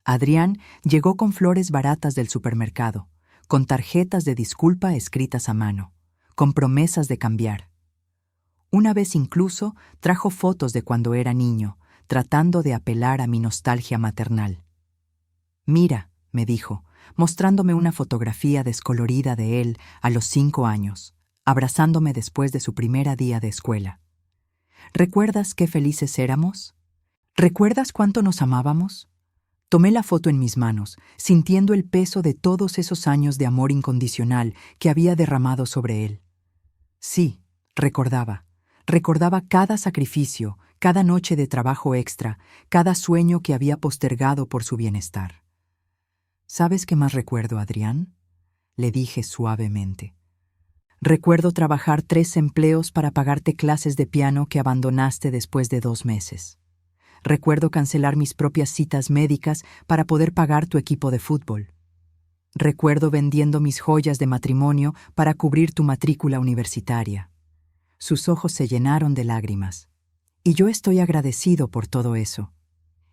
Adrián llegó con flores baratas del supermercado, con tarjetas de disculpa escritas a mano, con promesas de cambiar. Una vez incluso trajo fotos de cuando era niño, tratando de apelar a mi nostalgia maternal. «Mira», me dijo, mostrándome una fotografía descolorida de él a los 5 años, abrazándome después de su primer día de escuela. «¿Recuerdas qué felices éramos? ¿Recuerdas cuánto nos amábamos?» Tomé la foto en mis manos, sintiendo el peso de todos esos años de amor incondicional que había derramado sobre él. Sí, recordaba cada sacrificio, cada noche de trabajo extra, cada sueño que había postergado por su bienestar. ¿Sabes qué más recuerdo, Adrián?, le dije suavemente. Recuerdo trabajar 3 empleos para pagarte clases de piano que abandonaste después de 2 meses. Recuerdo cancelar mis propias citas médicas para poder pagar tu equipo de fútbol. Recuerdo vendiendo mis joyas de matrimonio para cubrir tu matrícula universitaria. Sus ojos se llenaron de lágrimas. Y yo estoy agradecido por todo eso.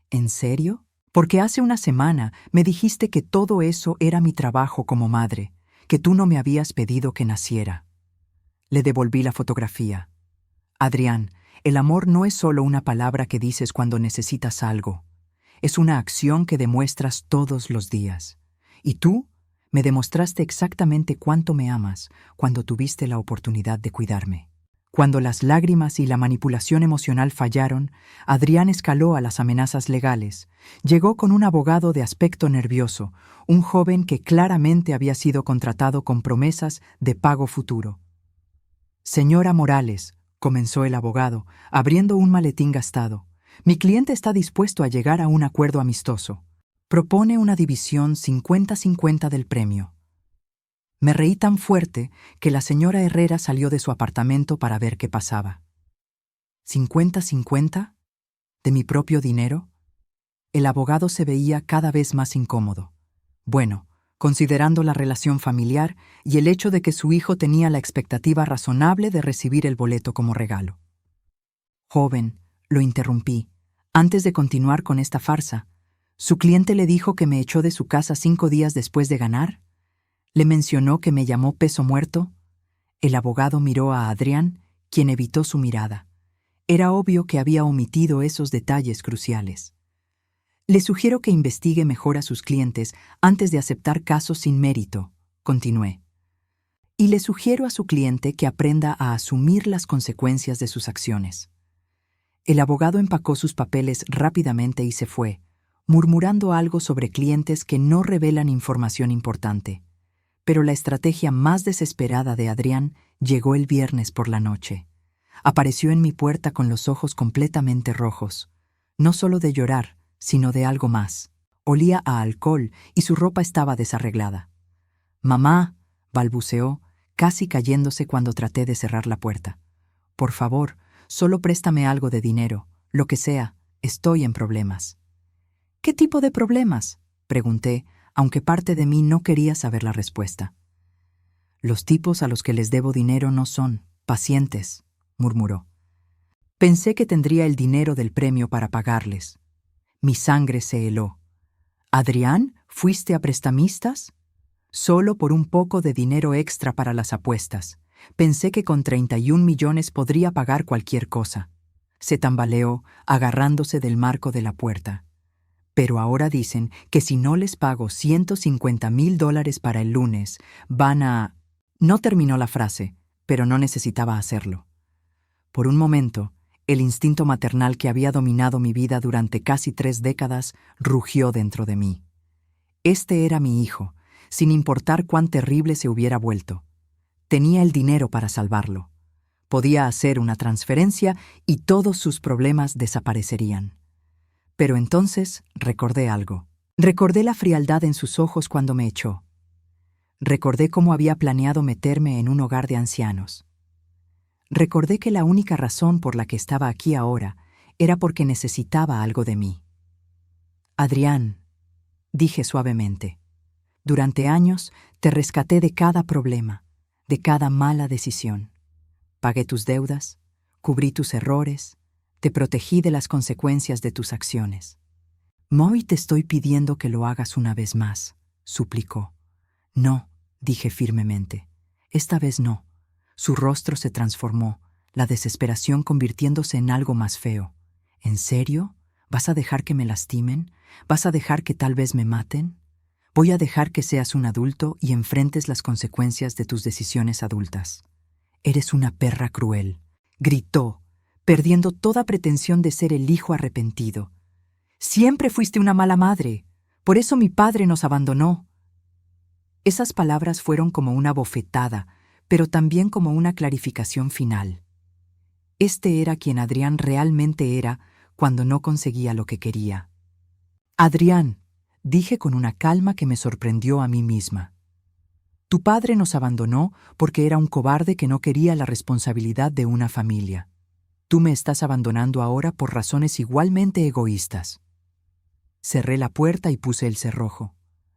¿En serio? Porque hace una semana me dijiste que todo eso era mi trabajo como madre, que tú no me habías pedido que naciera. Le devolví la fotografía. Adrián, el amor no es solo una palabra que dices cuando necesitas algo. Es una acción que demuestras todos los días. Y tú me demostraste exactamente cuánto me amas cuando tuviste la oportunidad de cuidarme. Cuando las lágrimas y la manipulación emocional fallaron, Adrián escaló a las amenazas legales. Llegó con un abogado de aspecto nervioso, un joven que claramente había sido contratado con promesas de pago futuro. «Señora Morales», comenzó el abogado, abriendo un maletín gastado, «mi cliente está dispuesto a llegar a un acuerdo amistoso. Propone una división 50-50 del premio». Me reí tan fuerte que la señora Herrera salió de su apartamento para ver qué pasaba. ¿50-50? ¿De mi propio dinero? El abogado se veía cada vez más incómodo. Bueno, considerando la relación familiar y el hecho de que su hijo tenía la expectativa razonable de recibir el boleto como regalo. «Joven», lo interrumpí, antes de continuar con esta farsa, ¿su cliente le dijo que me echó de su casa 5 días después de ganar? ¿Le mencionó que me llamó peso muerto? El abogado miró a Adrián, quien evitó su mirada. Era obvio que había omitido esos detalles cruciales. «Le sugiero que investigue mejor a sus clientes antes de aceptar casos sin mérito», continué. «Y le sugiero a su cliente que aprenda a asumir las consecuencias de sus acciones». El abogado empacó sus papeles rápidamente y se fue, murmurando algo sobre clientes que no revelan información importante. Pero la estrategia más desesperada de Adrián llegó el viernes por la noche. Apareció en mi puerta con los ojos completamente rojos, no solo de llorar, sino de algo más. Olía a alcohol y su ropa estaba desarreglada. «Mamá», balbuceó, casi cayéndose cuando traté de cerrar la puerta. «Por favor, solo préstame algo de dinero, lo que sea, estoy en problemas». «¿Qué tipo de problemas?», pregunté, aunque parte de mí no quería saber la respuesta. «Los tipos a los que les debo dinero no son pacientes», murmuró. Pensé que tendría el dinero del premio para pagarles. Mi sangre se heló. «Adrián, ¿fuiste a prestamistas?» «Solo por un poco de dinero extra para las apuestas. Pensé que con 31 millones podría pagar cualquier cosa». Se tambaleó, agarrándose del marco de la puerta. «Pero ahora dicen que si no les pago $150,000 para el lunes, van a...» No terminó la frase, pero no necesitaba hacerlo. Por un momento, el instinto maternal que había dominado mi vida durante casi 3 décadas rugió dentro de mí. Este era mi hijo, sin importar cuán terrible se hubiera vuelto. Tenía el dinero para salvarlo. Podía hacer una transferencia y todos sus problemas desaparecerían. Pero entonces recordé algo. Recordé la frialdad en sus ojos cuando me echó. Recordé cómo había planeado meterme en un hogar de ancianos. Recordé que la única razón por la que estaba aquí ahora era porque necesitaba algo de mí. «Adrián», dije suavemente, «durante años te rescaté de cada problema, de cada mala decisión. Pagué tus deudas, cubrí tus errores, Te protegí de las consecuencias de tus acciones. Hoy te estoy pidiendo que lo hagas una vez más, suplicó. No, dije firmemente. Esta vez no. Su rostro se transformó, la desesperación convirtiéndose en algo más feo. ¿En serio? ¿Vas a dejar que me lastimen? ¿Vas a dejar que tal vez me maten? Voy a dejar que seas un adulto y enfrentes las consecuencias de tus decisiones adultas. Eres una perra cruel, gritó, perdiendo toda pretensión de ser el hijo arrepentido. Siempre fuiste una mala madre. Por eso mi padre nos abandonó. Esas palabras fueron como una bofetada, pero también como una clarificación final. Este era quien Adrián realmente era cuando no conseguía lo que quería. Adrián, dije con una calma que me sorprendió a mí misma. Tu padre nos abandonó porque era un cobarde que no quería la responsabilidad de una familia. Tú me estás abandonando ahora por razones igualmente egoístas. Cerré la puerta y puse el cerrojo.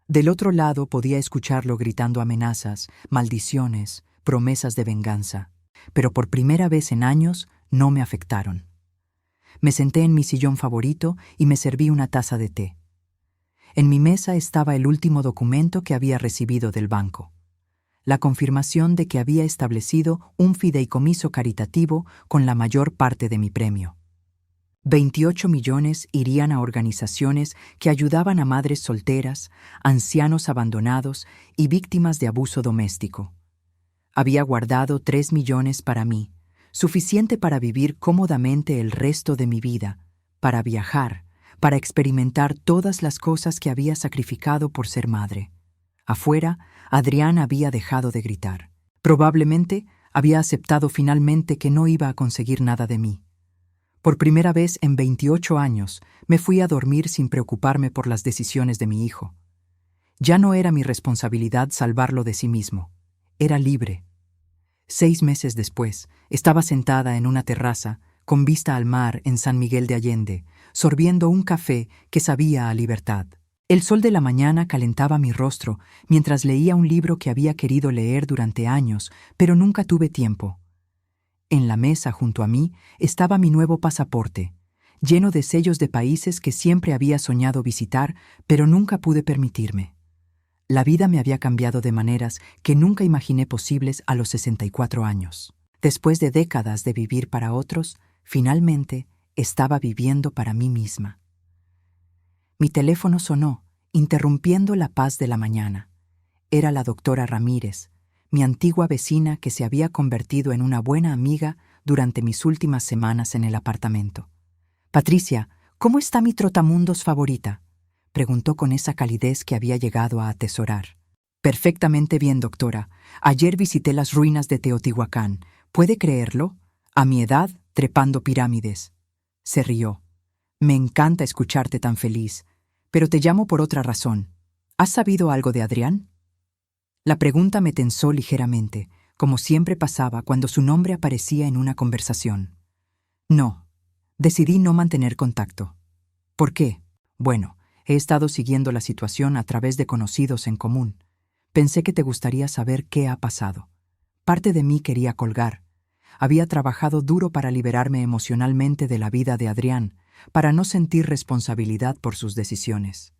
Del otro lado podía escucharlo gritando amenazas, maldiciones, promesas de venganza, pero por primera vez en años no me afectaron. Me senté en mi sillón favorito y me serví una taza de té. En mi mesa estaba el último documento que había recibido del banco. La confirmación de que había establecido un fideicomiso caritativo con la mayor parte de mi premio. 28 millones irían a organizaciones que ayudaban a madres solteras, ancianos abandonados y víctimas de abuso doméstico. Había guardado 3 millones para mí, suficiente para vivir cómodamente el resto de mi vida, para viajar, para experimentar todas las cosas que había sacrificado por ser madre. Afuera, Adrián había dejado de gritar. Probablemente había aceptado finalmente que no iba a conseguir nada de mí. Por primera vez en 28 años, me fui a dormir sin preocuparme por las decisiones de mi hijo. Ya no era mi responsabilidad salvarlo de sí mismo. Era libre. 6 meses después, estaba sentada en una terraza, con vista al mar en San Miguel de Allende, sorbiendo un café que sabía a libertad. El sol de la mañana calentaba mi rostro mientras leía un libro que había querido leer durante años, pero nunca tuve tiempo. En la mesa junto a mí estaba mi nuevo pasaporte, lleno de sellos de países que siempre había soñado visitar, pero nunca pude permitirme. La vida me había cambiado de maneras que nunca imaginé posibles a los 64 años. Después de décadas de vivir para otros, finalmente estaba viviendo para mí misma. Mi teléfono sonó, interrumpiendo la paz de la mañana. Era la doctora Ramírez, mi antigua vecina que se había convertido en una buena amiga durante mis últimas semanas en el apartamento. «Patricia, ¿cómo está mi trotamundos favorita?», preguntó con esa calidez que había llegado a atesorar. «Perfectamente bien, doctora. Ayer visité las ruinas de Teotihuacán. ¿Puede creerlo? A mi edad, trepando pirámides». Se rió. «Me encanta escucharte tan feliz, pero te llamo por otra razón. ¿Has sabido algo de Adrián?». La pregunta me tensó ligeramente, como siempre pasaba cuando su nombre aparecía en una conversación. No, decidí no mantener contacto. ¿Por qué? Bueno, he estado siguiendo la situación a través de conocidos en común. Pensé que te gustaría saber qué ha pasado. Parte de mí quería colgar. Había trabajado duro para liberarme emocionalmente de la vida de Adrián, para no sentir responsabilidad por sus decisiones.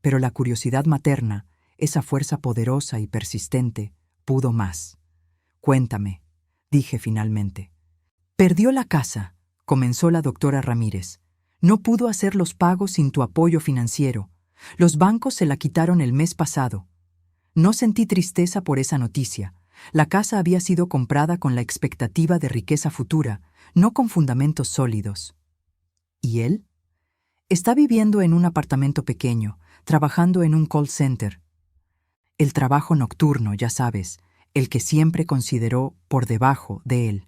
Pero la curiosidad materna, esa fuerza poderosa y persistente, pudo más. «Cuéntame», dije finalmente. «Perdió la casa», comenzó la doctora Ramírez. «No pudo hacer los pagos sin tu apoyo financiero. Los bancos se la quitaron el mes pasado». No sentí tristeza por esa noticia. La casa había sido comprada con la expectativa de riqueza futura, no con fundamentos sólidos. ¿Y él? Está viviendo en un apartamento pequeño, trabajando en un call center. El trabajo nocturno, ya sabes, el que siempre consideró por debajo de él.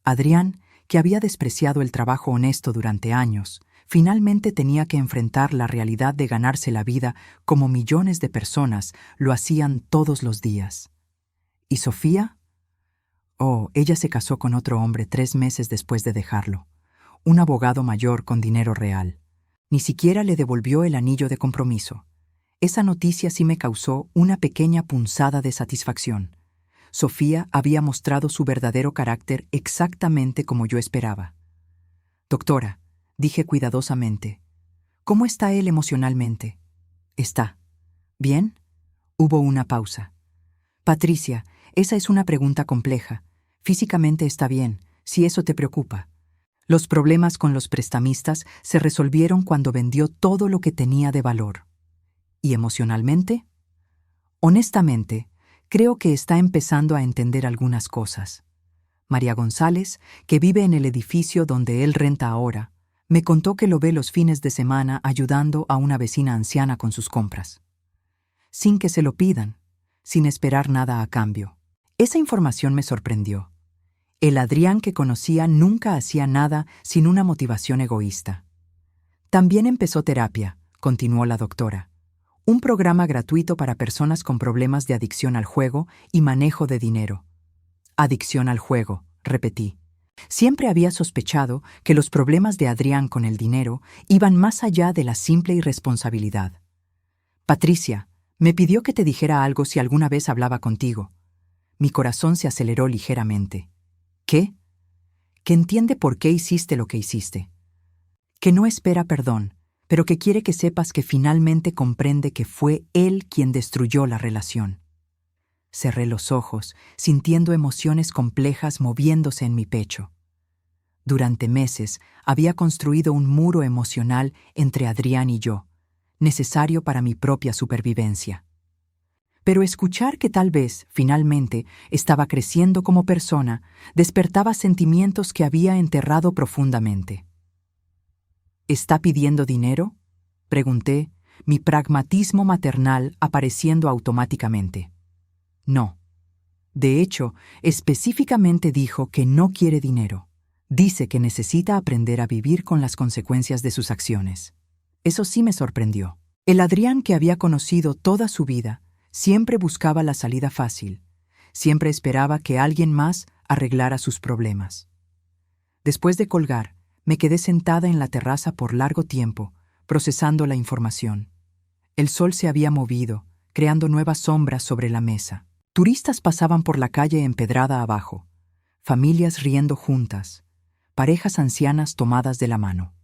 Adrián, que había despreciado el trabajo honesto durante años, finalmente tenía que enfrentar la realidad de ganarse la vida como millones de personas lo hacían todos los días. ¿Y Sofía? Oh, ella se casó con otro hombre 3 meses después de dejarlo. Un abogado mayor con dinero real. Ni siquiera le devolvió el anillo de compromiso. Esa noticia sí me causó una pequeña punzada de satisfacción. Sofía había mostrado su verdadero carácter exactamente como yo esperaba. Doctora, dije cuidadosamente, ¿cómo está él emocionalmente? ¿Está bien? Hubo una pausa. Patricia, esa es una pregunta compleja. Físicamente está bien, si eso te preocupa. Los problemas con los prestamistas se resolvieron cuando vendió todo lo que tenía de valor. ¿Y emocionalmente? Honestamente, creo que está empezando a entender algunas cosas. María González, que vive en el edificio donde él renta ahora, me contó que lo ve los fines de semana ayudando a una vecina anciana con sus compras. Sin que se lo pidan, sin esperar nada a cambio. Esa información me sorprendió. El Adrián que conocía nunca hacía nada sin una motivación egoísta. También empezó terapia, continuó la doctora. Un programa gratuito para personas con problemas de adicción al juego y manejo de dinero. Adicción al juego, repetí. Siempre había sospechado que los problemas de Adrián con el dinero iban más allá de la simple irresponsabilidad. Patricia, me pidió que te dijera algo si alguna vez hablaba contigo. Mi corazón se aceleró ligeramente. ¿Qué? Que entiende por qué hiciste lo que hiciste. Que no espera perdón, pero que quiere que sepas que finalmente comprende que fue él quien destruyó la relación. Cerré los ojos, sintiendo emociones complejas moviéndose en mi pecho. Durante meses había construido un muro emocional entre Adrián y yo, necesario para mi propia supervivencia. Pero escuchar que tal vez, finalmente, estaba creciendo como persona, despertaba sentimientos que había enterrado profundamente. ¿Está pidiendo dinero?, pregunté, mi pragmatismo maternal apareciendo automáticamente. No. De hecho, específicamente dijo que no quiere dinero. Dice que necesita aprender a vivir con las consecuencias de sus acciones. Eso sí me sorprendió. El Adrián que había conocido toda su vida siempre buscaba la salida fácil. Siempre esperaba que alguien más arreglara sus problemas. Después de colgar, me quedé sentada en la terraza por largo tiempo, procesando la información. El sol se había movido, creando nuevas sombras sobre la mesa. Turistas pasaban por la calle empedrada abajo, familias riendo juntas, parejas ancianas tomadas de la mano.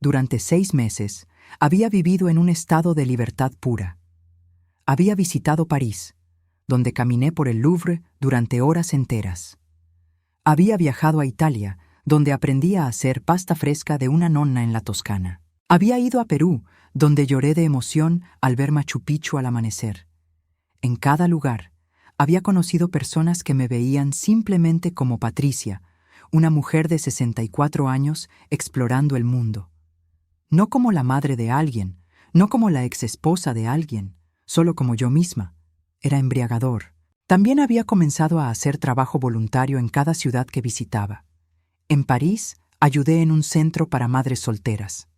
Durante 6 meses, había vivido en un estado de libertad pura. Había visitado París, donde caminé por el Louvre durante horas enteras. Había viajado a Italia, donde aprendí a hacer pasta fresca de una nonna en la Toscana. Había ido a Perú, donde lloré de emoción al ver Machu Picchu al amanecer. En cada lugar, había conocido personas que me veían simplemente como Patricia, una mujer de 64 años explorando el mundo. No como la madre de alguien, no como la exesposa de alguien, solo como yo misma. Era embriagador. También había comenzado a hacer trabajo voluntario en cada ciudad que visitaba. En París, ayudé en un centro para madres solteras.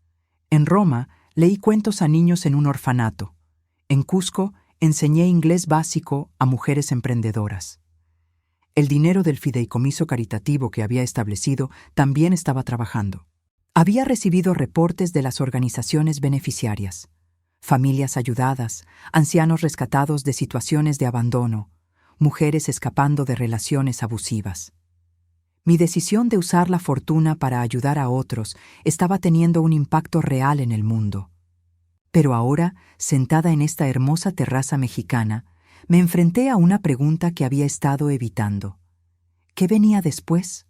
En Roma, leí cuentos a niños en un orfanato. En Cusco, enseñé inglés básico a mujeres emprendedoras. El dinero del fideicomiso caritativo que había establecido también estaba trabajando. Había recibido reportes de las organizaciones beneficiarias. Familias ayudadas, ancianos rescatados de situaciones de abandono, mujeres escapando de relaciones abusivas. Mi decisión de usar la fortuna para ayudar a otros estaba teniendo un impacto real en el mundo. Pero ahora, sentada en esta hermosa terraza mexicana, me enfrenté a una pregunta que había estado evitando. ¿Qué venía después?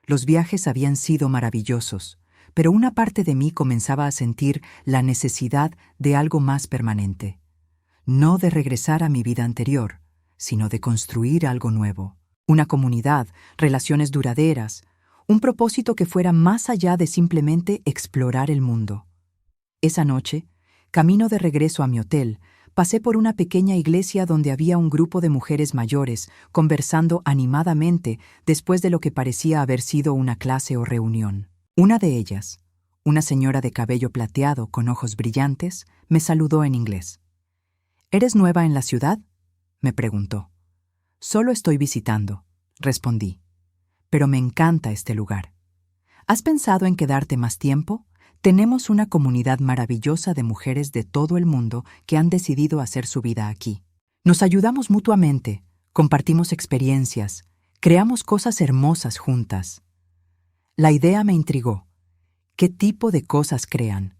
Los viajes habían sido maravillosos, pero una parte de mí comenzaba a sentir la necesidad de algo más permanente. No de regresar a mi vida anterior, sino de construir algo nuevo. Una comunidad, relaciones duraderas, un propósito que fuera más allá de simplemente explorar el mundo. Esa noche, camino de regreso a mi hotel, pasé por una pequeña iglesia donde había un grupo de mujeres mayores conversando animadamente después de lo que parecía haber sido una clase o reunión. Una de ellas, una señora de cabello plateado con ojos brillantes, me saludó en inglés. ¿Eres nueva en la ciudad?, me preguntó. Solo estoy visitando, respondí. Pero me encanta este lugar. ¿Has pensado en quedarte más tiempo? Tenemos una comunidad maravillosa de mujeres de todo el mundo que han decidido hacer su vida aquí. Nos ayudamos mutuamente, compartimos experiencias, creamos cosas hermosas juntas. La idea me intrigó. ¿Qué tipo de cosas crean?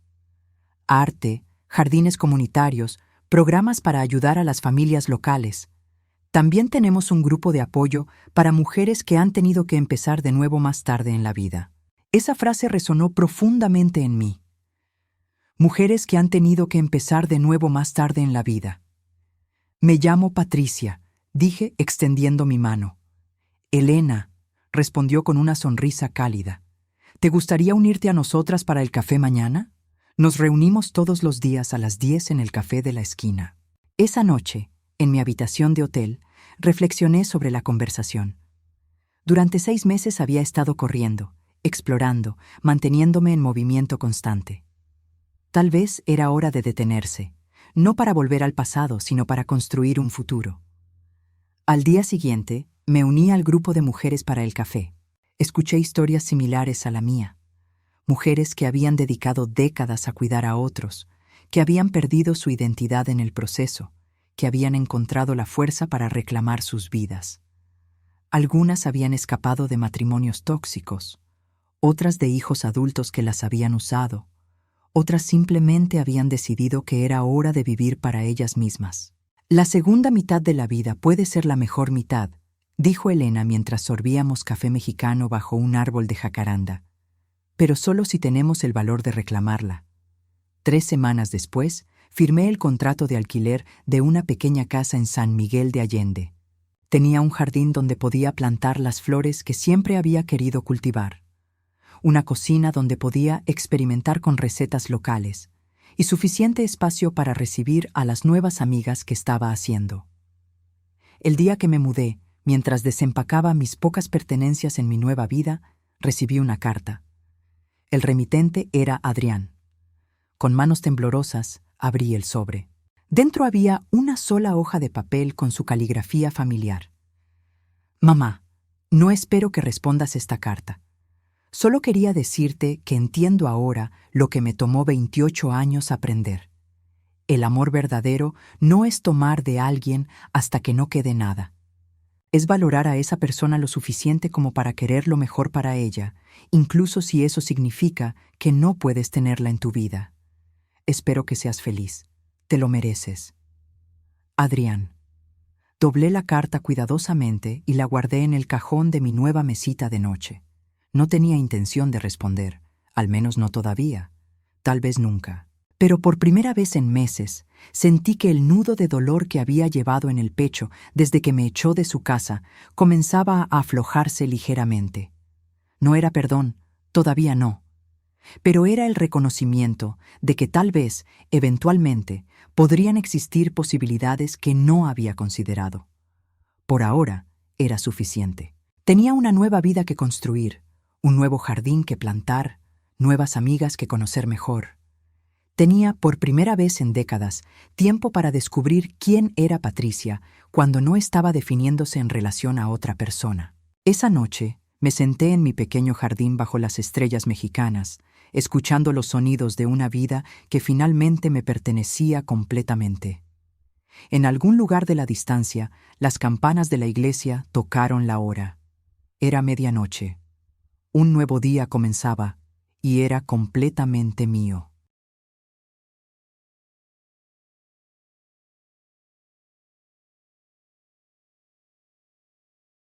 Arte, jardines comunitarios, programas para ayudar a las familias locales. También tenemos un grupo de apoyo para mujeres que han tenido que empezar de nuevo más tarde en la vida. Esa frase resonó profundamente en mí. Mujeres que han tenido que empezar de nuevo más tarde en la vida. Me llamo Patricia, dije extendiendo mi mano. Elena, respondió con una sonrisa cálida. ¿Te gustaría unirte a nosotras para el café mañana? Nos reunimos todos los días a las 10 en el café de la esquina. Esa noche, en mi habitación de hotel, reflexioné sobre la conversación. Durante 6 meses había estado corriendo, explorando, manteniéndome en movimiento constante. Tal vez era hora de detenerse, no para volver al pasado, sino para construir un futuro. Al día siguiente, me uní al grupo de mujeres para el café. Escuché historias similares a la mía. Mujeres que habían dedicado décadas a cuidar a otros, que habían perdido su identidad en el proceso, que habían encontrado la fuerza para reclamar sus vidas. Algunas habían escapado de matrimonios tóxicos, otras de hijos adultos que las habían usado, otras simplemente habían decidido que era hora de vivir para ellas mismas. La segunda mitad de la vida puede ser la mejor mitad, dijo Elena mientras sorbíamos café mexicano bajo un árbol de jacaranda, pero solo si tenemos el valor de reclamarla. 3 semanas después, firmé el contrato de alquiler de una pequeña casa en San Miguel de Allende. Tenía un jardín donde podía plantar las flores que siempre había querido cultivar, una cocina donde podía experimentar con recetas locales y suficiente espacio para recibir a las nuevas amigas que estaba haciendo. El día que me mudé, mientras desempacaba mis pocas pertenencias en mi nueva vida, recibí una carta. El remitente era Adrián. Con manos temblorosas, abrí el sobre. Dentro había una sola hoja de papel con su caligrafía familiar. Mamá, no espero que respondas esta carta. Solo quería decirte que entiendo ahora lo que me tomó 28 años aprender. El amor verdadero no es tomar de alguien hasta que no quede nada. Es valorar a esa persona lo suficiente como para querer lo mejor para ella, incluso si eso significa que no puedes tenerla en tu vida. Espero que seas feliz. Te lo mereces. Adrián. Doblé la carta cuidadosamente y la guardé en el cajón de mi nueva mesita de noche. No tenía intención de responder, al menos no todavía, tal vez nunca. Pero por primera vez en meses, sentí que el nudo de dolor que había llevado en el pecho desde que me echó de su casa comenzaba a aflojarse ligeramente. No era perdón, todavía no. Pero era el reconocimiento de que tal vez, eventualmente, podrían existir posibilidades que no había considerado. Por ahora, era suficiente. Tenía una nueva vida que construir, un nuevo jardín que plantar, nuevas amigas que conocer mejor. Tenía, por primera vez en décadas, tiempo para descubrir quién era Patricia cuando no estaba definiéndose en relación a otra persona. Esa noche, me senté en mi pequeño jardín bajo las estrellas mexicanas, escuchando los sonidos de una vida que finalmente me pertenecía completamente. En algún lugar de la distancia, las campanas de la iglesia tocaron la hora. Era medianoche. Un nuevo día comenzaba, y era completamente mío.